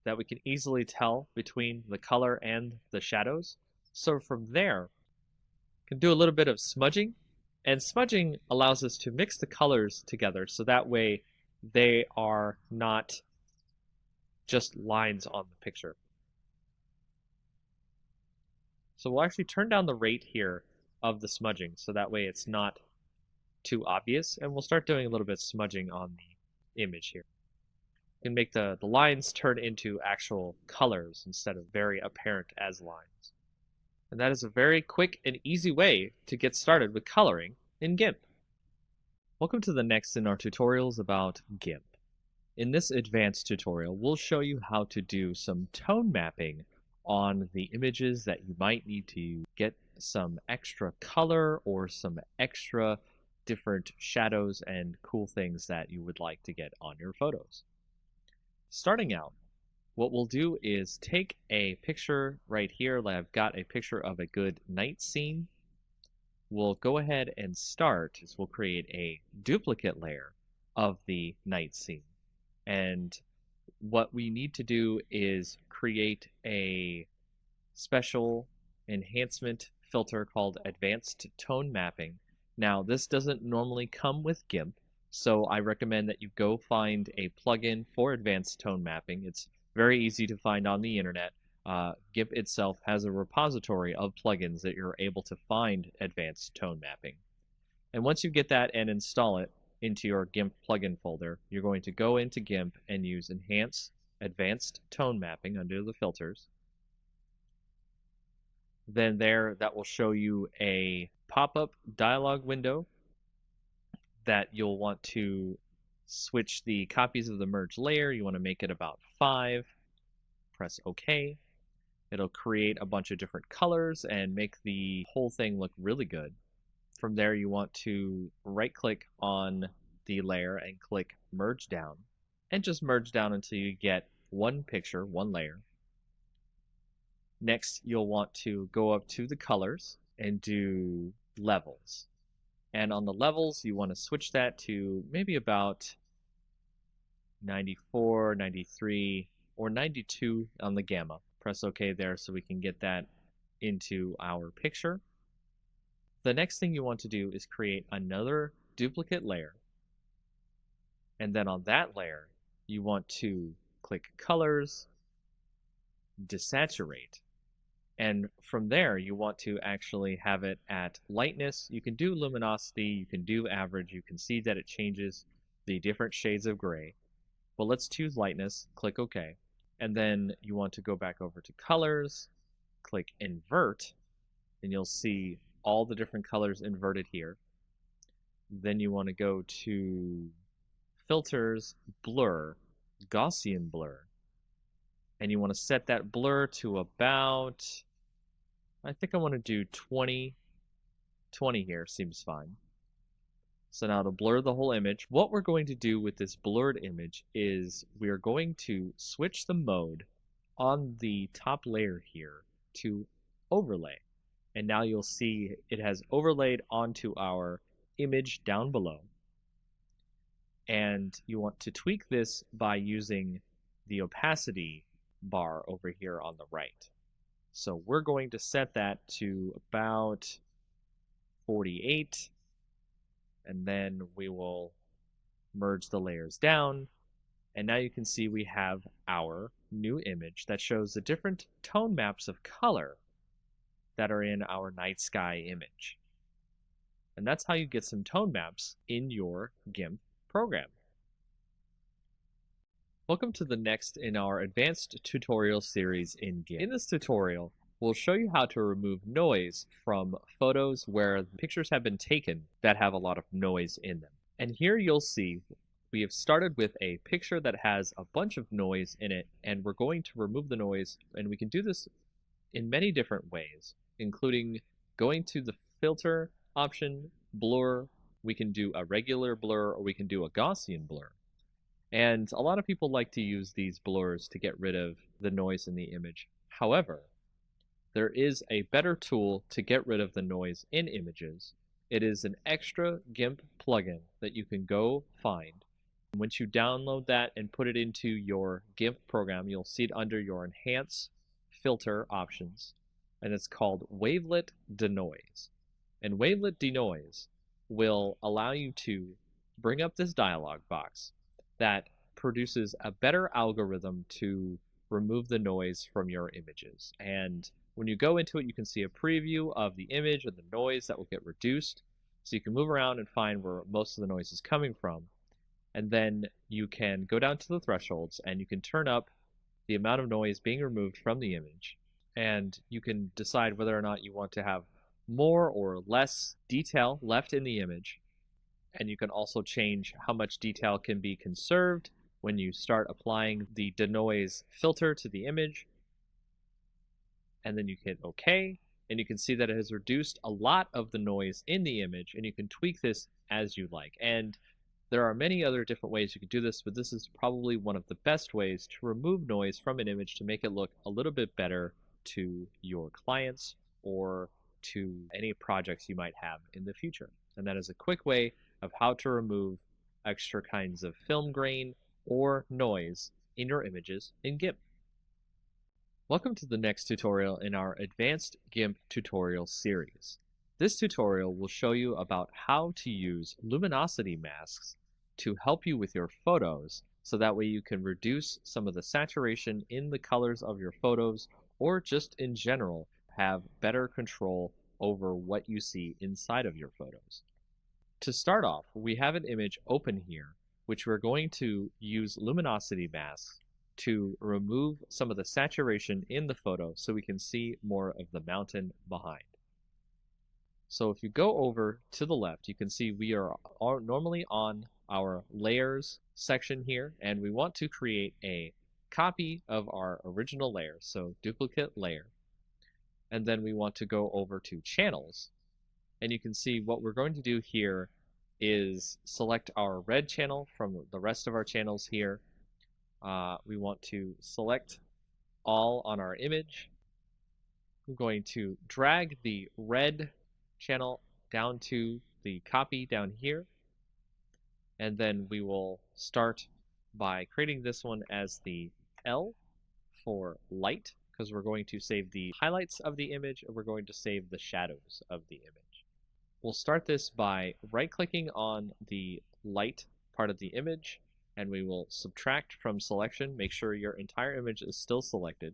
that we can easily tell between the color and the shadows. So from there, you can do a little bit of smudging, and smudging allows us to mix the colors together so that way they are not just lines on the picture. So we'll actually turn down the rate here of the smudging so that way it's not too obvious, and we'll start doing a little bit of smudging on the image here. You can make the lines turn into actual colors instead of very apparent as lines. And that is a very quick and easy way to get started with coloring in GIMP. Welcome to the next in our tutorials about GIMP. In this advanced tutorial, we'll show you how to do some tone mapping on the images that you might need to get some extra color or some extra different shadows and cool things that you would like to get on your photos. Starting out, what we'll do is take a picture right here. I've got a picture of a good night scene. We'll go ahead and start. We'll create a duplicate layer of the night scene. And what we need to do is create a special enhancement filter called Advanced Tone Mapping. Now, this doesn't normally come with GIMP, so I recommend that you go find a plugin for Advanced Tone Mapping. It's very easy to find on the internet. GIMP itself has a repository of plugins that you're able to find Advanced Tone Mapping. And once you get that and install it into your GIMP plugin folder, you're going to go into GIMP and use Enhance Advanced Tone Mapping under the filters. Then that will show you a pop-up dialog window that you'll want to switch the copies of the merge layer. You want to make it about 5. Press OK. It'll create a bunch of different colors and make the whole thing look really good. From there, you want to right-click on the layer and click Merge Down, and just merge down until you get one picture, one layer. Next, you'll want to go up to the colors and do levels. And on the levels, you want to switch that to maybe about 94, 93, or 92 on the gamma. Press OK there so we can get that into our picture. The next thing you want to do is create another duplicate layer. And then on that layer, you want to click Colors, Desaturate. And from there, you want to actually have it at lightness. You can do luminosity, you can do average. You can see that it changes the different shades of gray. But let's choose lightness, click OK. And then you want to go back over to Colors, click Invert, and you'll see all the different colors inverted here. Then you want to go to Filters, Blur, Gaussian Blur. And you want to set that blur to about, I think I want to do 20. 20 here seems fine. So now to blur the whole image, what we're going to do with this blurred image is we are going to switch the mode on the top layer here to overlay. And now you'll see it has overlaid onto our image down below. And you want to tweak this by using the opacity bar over here on the right. So we're going to set that to about 48, and then we will merge the layers down. And now you can see we have our new image that shows the different tone maps of color that are in our night sky image. And that's how you get some tone maps in your GIMP program. Welcome to the next in our advanced tutorial series in GIMP. In this tutorial, we'll show you how to remove noise from photos where pictures have been taken that have a lot of noise in them. And here you'll see we have started with a picture that has a bunch of noise in it, and we're going to remove the noise, and we can do this in many different ways, including going to the filter option, blur. We can do a regular blur, or we can do a Gaussian blur. And a lot of people like to use these blurs to get rid of the noise in the image. However, there is a better tool to get rid of the noise in images. It is an extra GIMP plugin that you can go find. Once you download that and put it into your GIMP program, you'll see it under your Enhance Filter options. and it's called wavelet denoise. And wavelet denoise will allow you to bring up this dialog box that produces a better algorithm to remove the noise from your images. And when you go into it, you can see a preview of the image and the noise that will get reduced. So you can move around and find where most of the noise is coming from. And then you can go down to the thresholds and you can turn up the amount of noise being removed from the image. And you can decide whether or not you want to have more or less detail left in the image. And you can also change how much detail can be conserved when you start applying the denoise filter to the image. And then you hit OK, and you can see that it has reduced a lot of the noise in the image, and you can tweak this as you like. And there are many other different ways you can do this, but this is probably one of the best ways to remove noise from an image to make it look a little bit better to your clients or to any projects you might have in the future. And that is a quick way of how to remove extra kinds of film grain or noise in your images in GIMP. Welcome to the next tutorial in our Advanced GIMP tutorial series. This tutorial will show you about how to use luminosity masks to help you with your photos, so that way you can reduce some of the saturation in the colors of your photos, or just in general have better control over what you see inside of your photos. To start off, we have an image open here, which we're going to use luminosity masks to remove some of the saturation in the photo so we can see more of the mountain behind. So if you go over to the left, you can see we are normally on our layers section here, and we want to create a copy of our original layer, so duplicate layer. And then we want to go over to channels, and you can see what we're going to do here is select our red channel from the rest of our channels here. We want to select all on our image. I'm going to drag the red channel down to the copy down here, and then we will start by creating this one as the L for light, because we're going to save the highlights of the image and we're going to save the shadows of the image. We'll start this by right-clicking on the light part of the image, and we will subtract from selection. Make sure your entire image is still selected.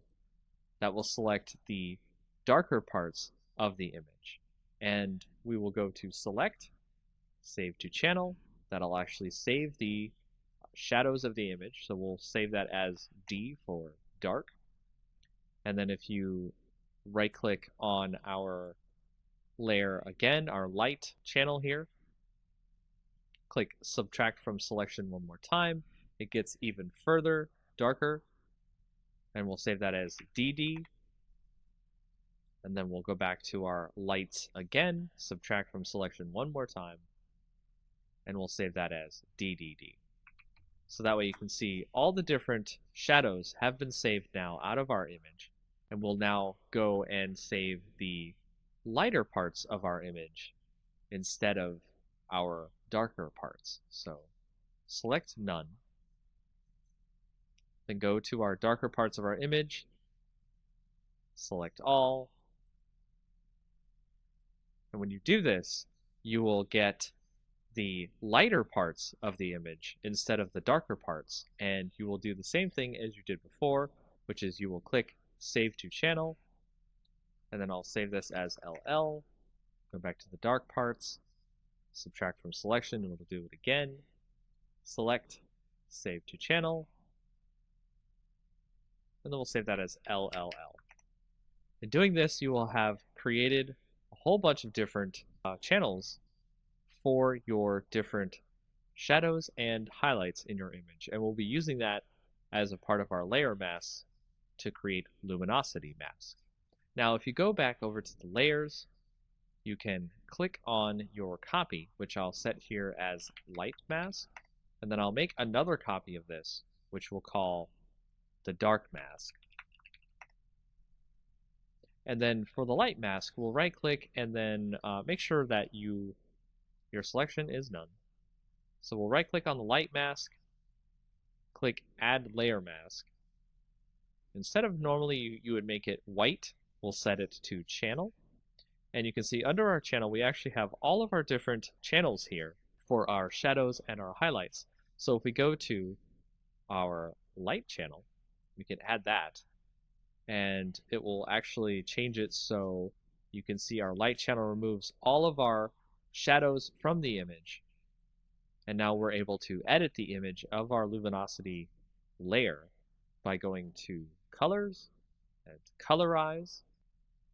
That will select the darker parts of the image. And we will go to select, save to channel. That'll actually save the shadows of the image. So we'll save that as D for dark. And then if you right click on our layer again, our light channel here, click subtract from selection one more time, it gets even further darker, and we'll save that as DD. And then we'll go back to our lights again, subtract from selection one more time, and we'll save that as DDD. So that way you can see all the different shadows have been saved now out of our image, and we'll now go and save the lighter parts of our image instead of our darker parts. So select none, then go to our darker parts of our image, select all, and when you do this, you will get the lighter parts of the image instead of the darker parts, and you will do the same thing as you did before, which is you will click Save to Channel, and then I'll save this as LL, go back to the dark parts, subtract from selection, and we'll do it again, select, Save to Channel, and then we'll save that as LLL. In doing this, you will have created a whole bunch of different channels for your different shadows and highlights in your image, and we'll be using that as a part of our layer masks to create luminosity masks. Now if you go back over to the layers, you can click on your copy, which I'll set here as light mask, and then I'll make another copy of this, which we'll call the dark mask. And then for the light mask, we'll right click and then make sure that your selection is none. So we'll right click on the light mask, click add layer mask. Instead of normally you would make it white, We'll set it to channel. And you can see under our channel, we actually have all of our different channels here for our shadows and our highlights. So if we go to our light channel, we can add that, and it will actually change it so you can see our light channel removes all of our shadows from the image. And now we're able to edit the image of our luminosity layer by going to colors and colorize,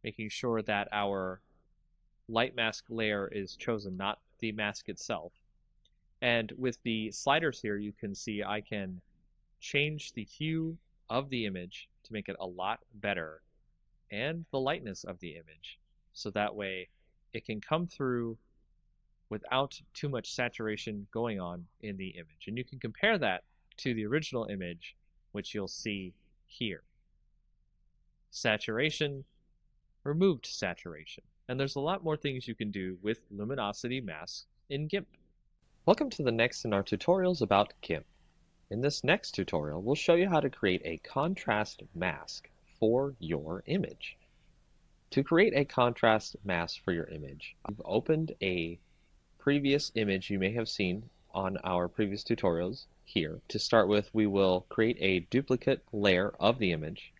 making sure that our light mask layer is chosen, not the mask itself. And with the sliders here, you can see I can change the hue of the image to make it a lot better, and the lightness of the image, so that way it can come through without too much saturation going on in the image. And you can compare that to the original image, which you'll see here. Saturation, removed saturation. And there's a lot more things you can do with luminosity masks in GIMP. Welcome to the next in our tutorials about GIMP. In this next tutorial, we'll show you how to create a contrast mask for your image. To create a contrast mask for your image, you've opened a previous image you may have seen on our previous tutorials here. To start with, we will create a duplicate layer of the image.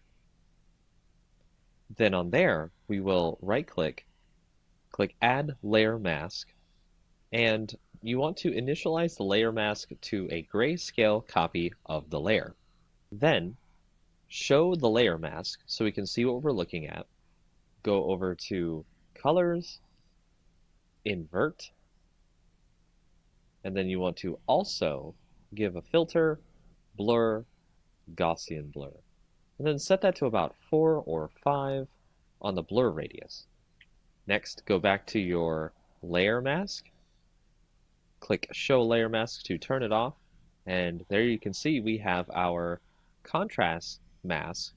Then on there, we will right-click, click Add Layer Mask, and you want to initialize the layer mask to a grayscale copy of the layer. Then, show the layer mask so we can see what we're looking at. Go over to Colors, Invert, and then you want to also give a filter, Blur, Gaussian Blur. And then set that to about 4 or 5 on the blur radius. Next, go back to your layer mask, click Show Layer Mask to turn it off, and there you can see we have our contrast mask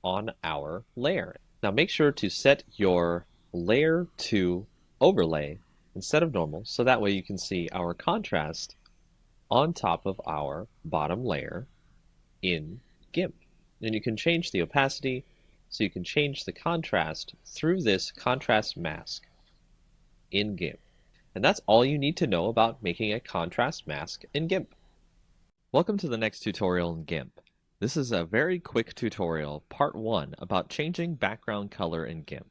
on our layer. Now make sure to set your layer to overlay instead of normal, so that way you can see our contrast on top of our bottom layer in GIMP. And you can change the opacity, so you can change the contrast through this contrast mask in GIMP. And that's all you need to know about making a contrast mask in GIMP. Welcome to the next tutorial in GIMP. This is a very quick tutorial, part 1, about changing background color in GIMP.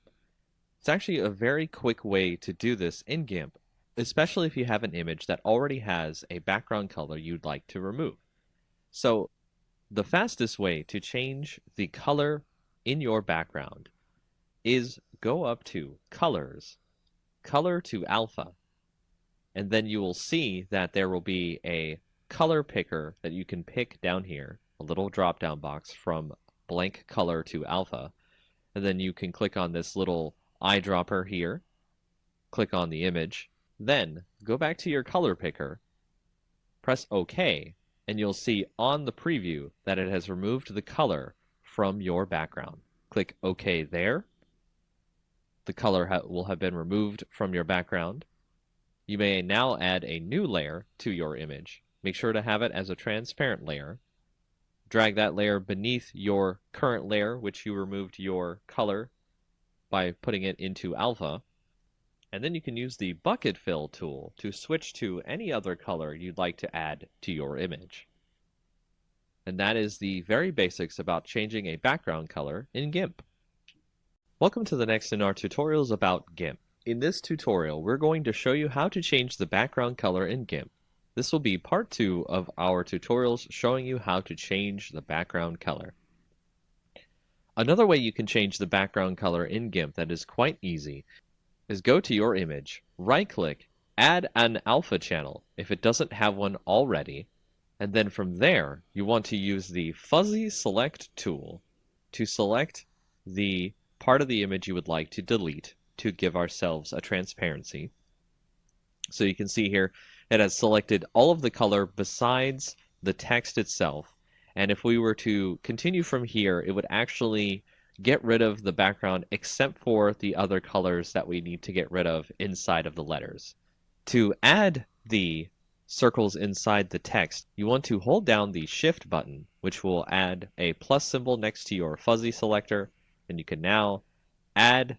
It's actually a very quick way to do this in GIMP, especially if you have an image that already has a background color you'd like to remove. So the fastest way to change the color in your background is go up to Colors, Color to Alpha, and then you will see that there will be a color picker that you can pick down here, a little drop-down box from blank color to alpha, and then you can click on this little eyedropper here, click on the image, then go back to your color picker, press OK, and you'll see on the preview that it has removed the color from your background. Click OK there. The color will have been removed from your background. You may now add a new layer to your image. Make sure to have it as a transparent layer. Drag that layer beneath your current layer, which you removed your color by putting it into alpha. And then you can use the bucket fill tool to switch to any other color you'd like to add to your image. And that is the very basics about changing a background color in GIMP. Welcome to the next in our tutorials about GIMP. In this tutorial, we're going to show you how to change the background color in GIMP. This will be part 2 of our tutorials showing you how to change the background color. Another way you can change the background color in GIMP that is quite easy is go to your image, right-click, add an alpha channel if it doesn't have one already, and then from there you want to use the fuzzy select tool to select the part of the image you would like to delete to give ourselves a transparency. So you can see here it has selected all of the color besides the text itself, and if we were to continue from here, it would actually get rid of the background except for the other colors that we need to get rid of inside of the letters. To add the circles inside the text, you want to hold down the Shift button, which will add a plus symbol next to your fuzzy selector, and you can now add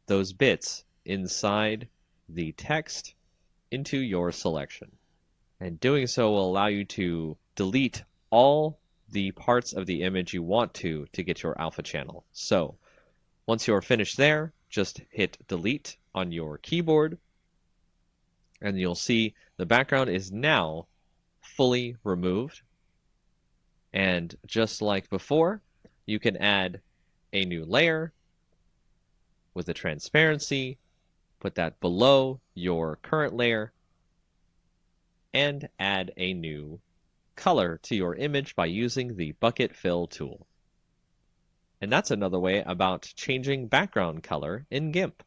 those bits inside the text into your selection. And doing so will allow you to delete all the parts of the image you want to get your alpha channel. So once you're finished there, just hit delete on your keyboard, and you'll see the background is now fully removed. And just like before, you can add a new layer with a transparency, put that below your current layer, and add a new color to your image by using the bucket fill tool. And that's another way about changing background color in GIMP.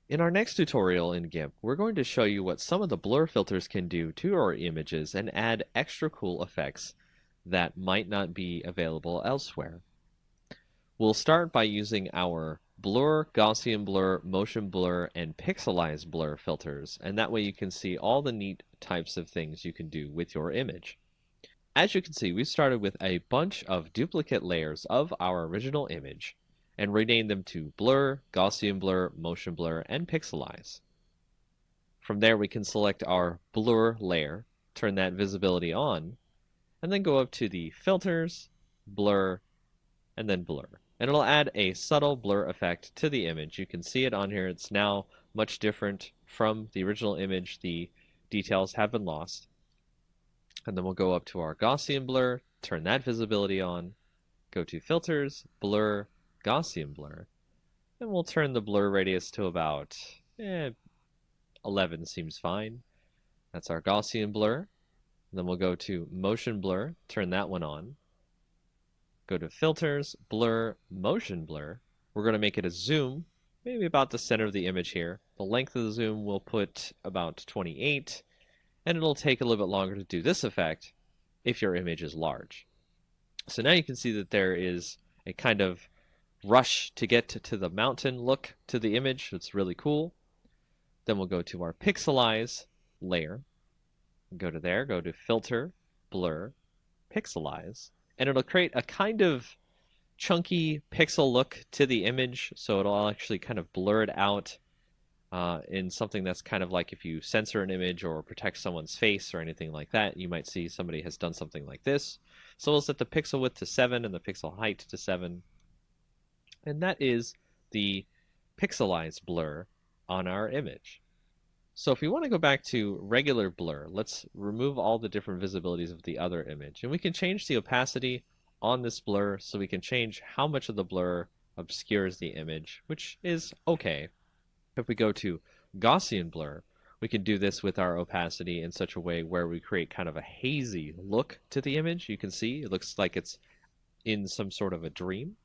In our next tutorial in GIMP, we're going to show you what some of the blur filters can do to our images and add extra cool effects that might not be available elsewhere. We'll start by using our blur, Gaussian blur, motion blur, and pixelize blur filters, and that way you can see all the neat types of things you can do with your image. As you can see, we started with a bunch of duplicate layers of our original image and renamed them to blur, Gaussian blur, motion blur, and pixelize. From there, we can select our blur layer, turn that visibility on, and then go up to the filters, blur, and then blur. And it'll add a subtle blur effect to the image. You can see it on here. It's now much different from the original image. The details have been lost. And then we'll go up to our Gaussian blur, turn that visibility on, go to filters, blur, Gaussian blur, and we'll turn the blur radius to about 11 seems fine. That's our Gaussian blur. And then we'll go to motion blur, turn that one on. Go to filters, blur, motion blur. We're going to make it a zoom, maybe about the center of the image here. The length of the zoom we'll put about 28, and it'll take a little bit longer to do this effect if your image is large. So now you can see that there is a kind of rush to get to the mountain look to the image. It's really cool. Then we'll go to our pixelize layer. Go to there, go to filter, blur, pixelize, and it'll create a kind of chunky pixel look to the image. So it'll actually kind of blur it out in something that's kind of like if you censor an image or protect someone's face or anything like that, you might see somebody has done something like this. So we'll set the pixel width to 7 and the pixel height to 7. And that is the pixelized blur on our image. So if we want to go back to regular blur, let's remove all the different visibilities of the other image. And we can change the opacity on this blur, so we can change how much of the blur obscures the image, which is okay. If we go to Gaussian blur, we can do this with our opacity in such a way where we create kind of a hazy look to the image. You can see it looks like it's in some sort of a dream.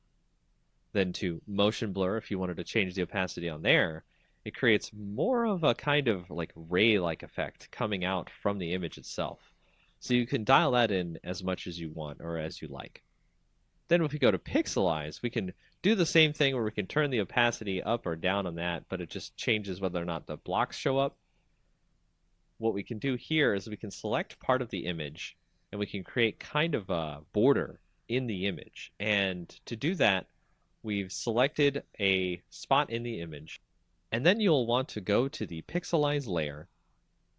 Then to motion blur, if you wanted to change the opacity on there, it creates more of a kind of like ray-like effect coming out from the image itself. So you can dial that in as much as you want or as you like. Then if we go to pixelize, we can do the same thing where we can turn the opacity up or down on that, but it just changes whether or not the blocks show up. What we can do here is we can select part of the image and we can create kind of a border in the image. And to do that, we've selected a spot in the image. And then you'll want to go to the pixelize layer,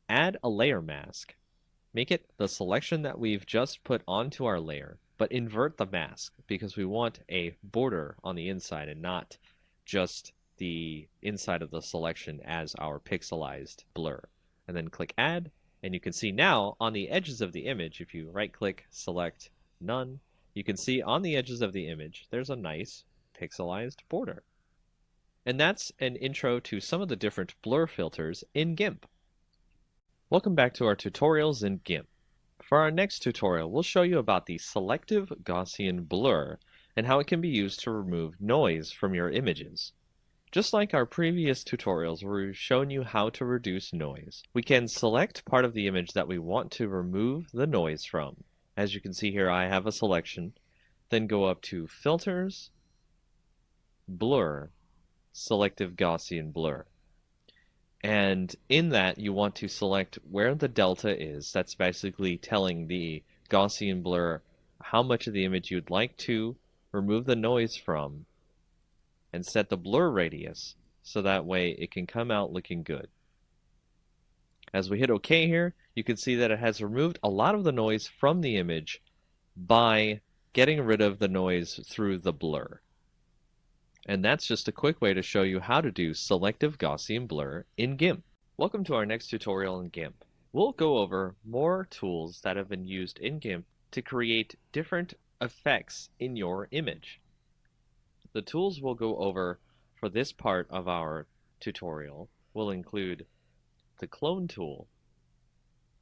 add a layer mask, make it the selection that we've just put onto our layer, but invert the mask because we want a border on the inside and not just the inside of the selection as our pixelized blur. And then click add, and you can see now on the edges of the image, if you right click, select none, you can see on the edges of the image there's a nice pixelized border. And that's an intro to some of the different blur filters in GIMP. Welcome back to our tutorials in GIMP. For our next tutorial, we'll show you about the selective Gaussian blur and how it can be used to remove noise from your images. Just like our previous tutorials where we've shown you how to reduce noise, we can select part of the image that we want to remove the noise from. As you can see here, I have a selection. Then go up to Filters, Blur, Selective Gaussian Blur. And in that, you want to select where the delta is. That's basically telling the Gaussian blur how much of the image you'd like to remove the noise from. and set the blur radius so that way it can come out looking good. As we hit OK here, you can see that it has removed a lot of the noise from the image by getting rid of the noise through the blur. And that's just a quick way to show you how to do selective Gaussian blur in GIMP. Welcome to our next tutorial in GIMP. We'll go over more tools that have been used in GIMP to create different effects in your image. The tools we'll go over for this part of our tutorial will include the clone tool,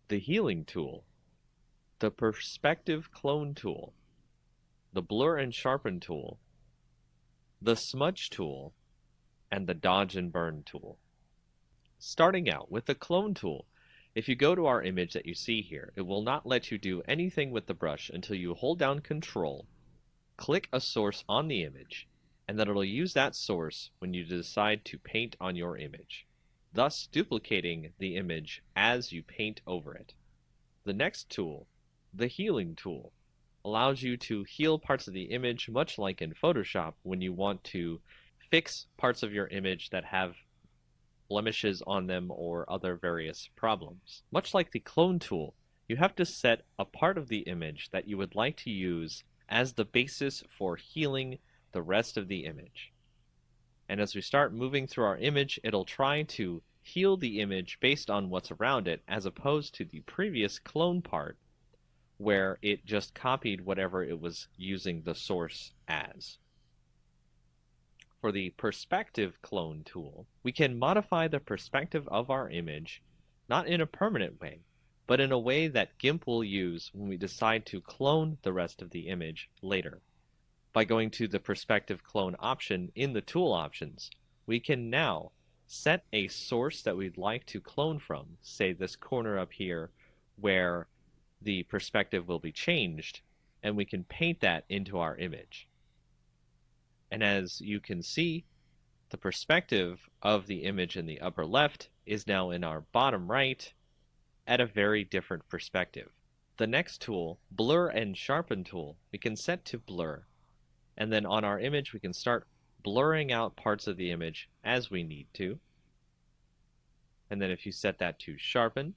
the healing tool, the perspective clone tool, the blur and sharpen tool, the smudge tool, and the dodge and burn tool. Starting out with the clone tool, if you go to our image that you see here, it will not let you do anything with the brush until you hold down Control, click a source on the image, and then it'll use that source when you decide to paint on your image, thus duplicating the image as you paint over it. The next tool, the healing tool, allows you to heal parts of the image much like in Photoshop when you want to fix parts of your image that have blemishes on them or other various problems. Much like the clone tool, you have to set a part of the image that you would like to use as the basis for healing the rest of the image. And as we start moving through our image, it'll try to heal the image based on what's around it, as opposed to the previous clone part where it just copied whatever it was using the source as. For the perspective clone tool, we can modify the perspective of our image, not in a permanent way, but in a way that GIMP will use when we decide to clone the rest of the image later. By going to the perspective clone option in the tool options, we can now set a source that we'd like to clone from, say this corner up here where the perspective will be changed, and we can paint that into our image. And as you can see, the perspective of the image in the upper left is now in our bottom right at a very different perspective. The next tool, blur and sharpen tool, we can set to blur. And then on our image, we can start blurring out parts of the image as we need to. And then if you set that to sharpen,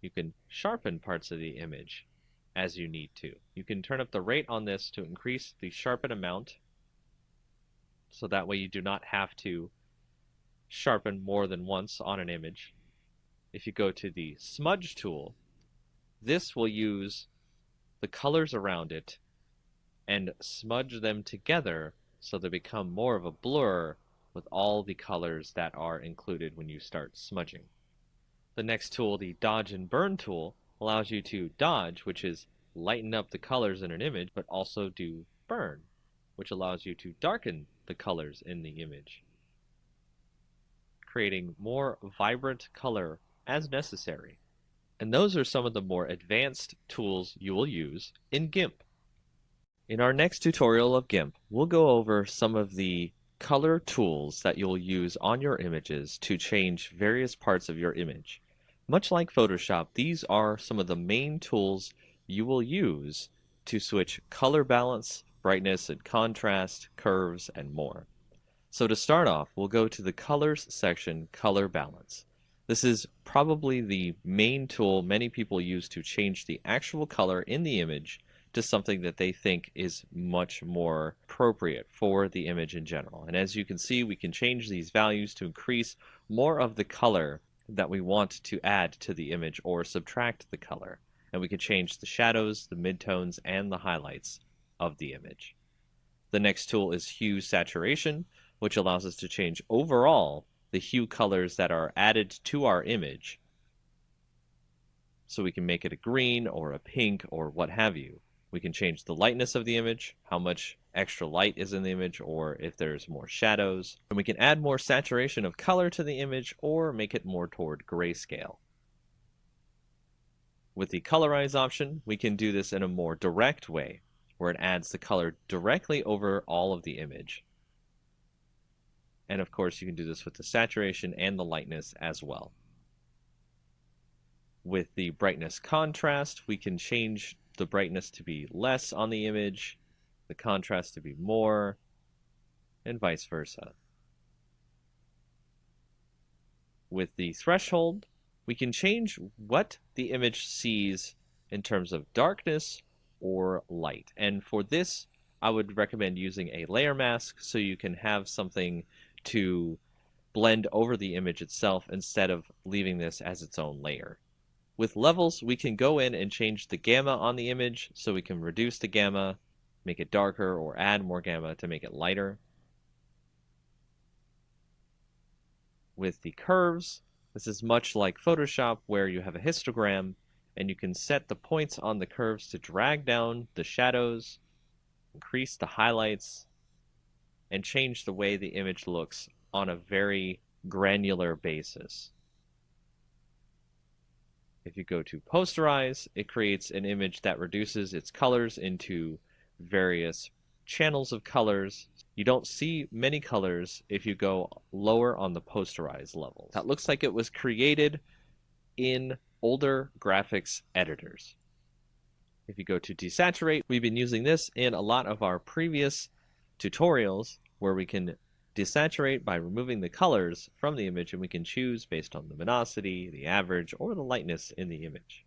you can sharpen parts of the image as you need to. You can turn up the rate on this to increase the sharpen amount, so that way you do not have to sharpen more than once on an image. If you go to the smudge tool, this will use the colors around it and smudge them together so they become more of a blur with all the colors that are included when you start smudging. The next tool, the dodge and burn tool, allows you to dodge, which is lighten up the colors in an image, but also do burn, which allows you to darken the colors in the image, creating more vibrant color as necessary. And those are some of the more advanced tools you will use in GIMP. In our next tutorial of GIMP, we'll go over some of the color tools that you'll use on your images to change various parts of your image. Much like Photoshop, these are some of the main tools you will use to switch color balance, brightness and contrast, curves, and more. So to start off, we'll go to the Colors section, Color Balance. This is probably the main tool many people use to change the actual color in the image to something that they think is much more appropriate for the image in general. And as you can see, we can change these values to increase more of the color that we want to add to the image or subtract the color. And we can change the shadows, the midtones, and the highlights of the image. The next tool is Hue Saturation, which allows us to change overall the hue colors that are added to our image. So we can make it a green or a pink or what have you. We can change the lightness of the image, how much extra light is in the image, or if there's more shadows. And we can add more saturation of color to the image or make it more toward grayscale. With the Colorize option, we can do this in a more direct way, where it adds the color directly over all of the image. And of course, you can do this with the saturation and the lightness as well. With the brightness contrast, we can change the brightness to be less on the image, the contrast to be more, and vice versa. With the threshold, we can change what the image sees in terms of darkness or light. And for this, I would recommend using a layer mask so you can have something to blend over the image itself instead of leaving this as its own layer. With levels, we can go in and change the gamma on the image, so we can reduce the gamma, make it darker, or add more gamma to make it lighter. With the curves, this is much like Photoshop, where you have a histogram and you can set the points on the curves to drag down the shadows, increase the highlights, and change the way the image looks on a very granular basis. If you go to posterize, it creates an image that reduces its colors into various channels of colors. You don't see many colors if you go lower on the posterize level. That looks like it was created in older graphics editors. If you go to desaturate, we've been using this in a lot of our previous tutorials where we can desaturate by removing the colors from the image, and we can choose based on luminosity, the average, or the lightness in the image.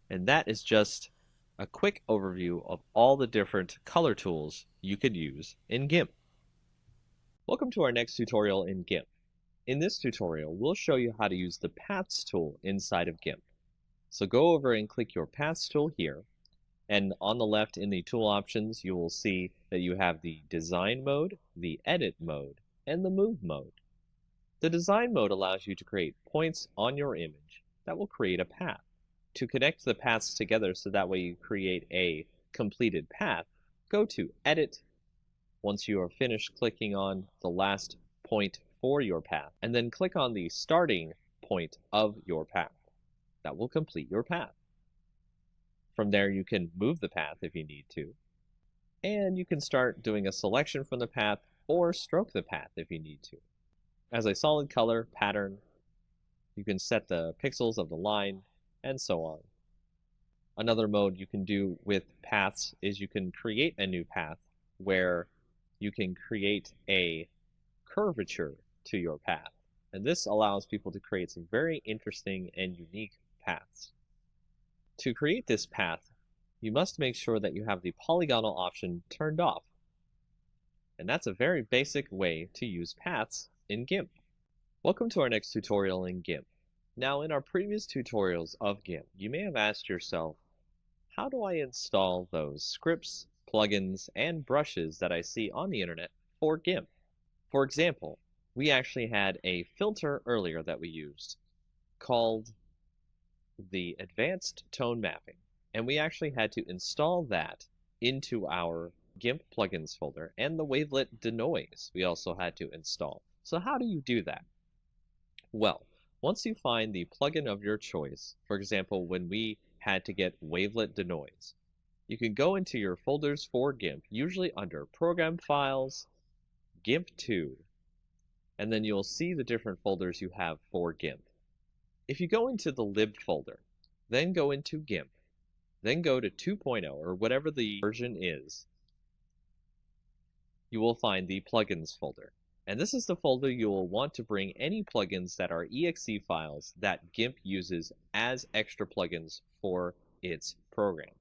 And that is just a quick overview of all the different color tools you could use in GIMP. Welcome to our next tutorial in GIMP. In this tutorial, we'll show you how to use the Paths tool inside of GIMP. So go over and click your Paths tool here, and on the left in the tool options, you will see that you have the Design mode, the Edit mode, and the Move mode. The Design mode allows you to create points on your image that will create a path. To connect the paths together so that way you create a completed path, go to Edit once you are finished clicking on the last point for your path, and then click on the starting point of your path. That will complete your path. From there, you can move the path if you need to, and you can start doing a selection from the path or stroke the path if you need to. As a solid color pattern, you can set the pixels of the line, and so on. Another mode you can do with paths is you can create a new path where you can create a curvature to your path. And this allows people to create some very interesting and unique paths. To create this path, you must make sure that you have the polygonal option turned off. And that's a very basic way to use paths in GIMP. Welcome to our next tutorial in GIMP. Now, in our previous tutorials of GIMP, you may have asked yourself, how do I install those scripts, plugins, and brushes that I see on the internet for GIMP? For example, we actually had a filter earlier that we used called the Advanced Tone Mapping, and we actually had to install that into our GIMP plugins folder, and the wavelet denoise we also had to install. So how do you do that? Well, once you find the plugin of your choice, for example, when we had to get wavelet denoise, you can go into your folders for GIMP, usually under Program Files, GIMP 2, and then you'll see the different folders you have for GIMP. If you go into the lib folder, then go into GIMP, then go to 2.0 or whatever the version is, you will find the plugins folder. And this is the folder you will want to bring any plugins that are exe files that GIMP uses as extra plugins for its program.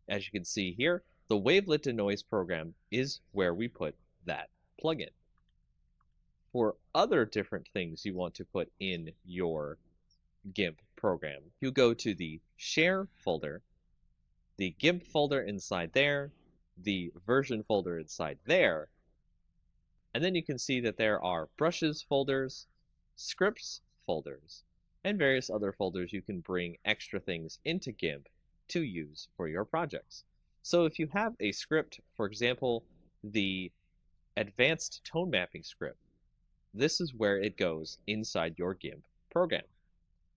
As you can see here, the wavelet denoise program is where we put that plugin. For other different things you want to put in your GIMP program, you go to the Share folder, the GIMP folder inside there, the version folder inside there, and then you can see that there are brushes folders, scripts folders, and various other folders you can bring extra things into GIMP to use for your projects. So if you have a script, for example, the Advanced Tone Mapping script, this is where it goes inside your GIMP program.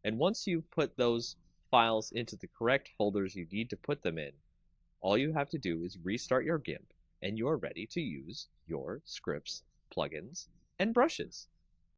And once you've put those files into the correct folders you need to put them in, all you have to do is restart your GIMP, and you are ready to use your scripts, plugins, and brushes.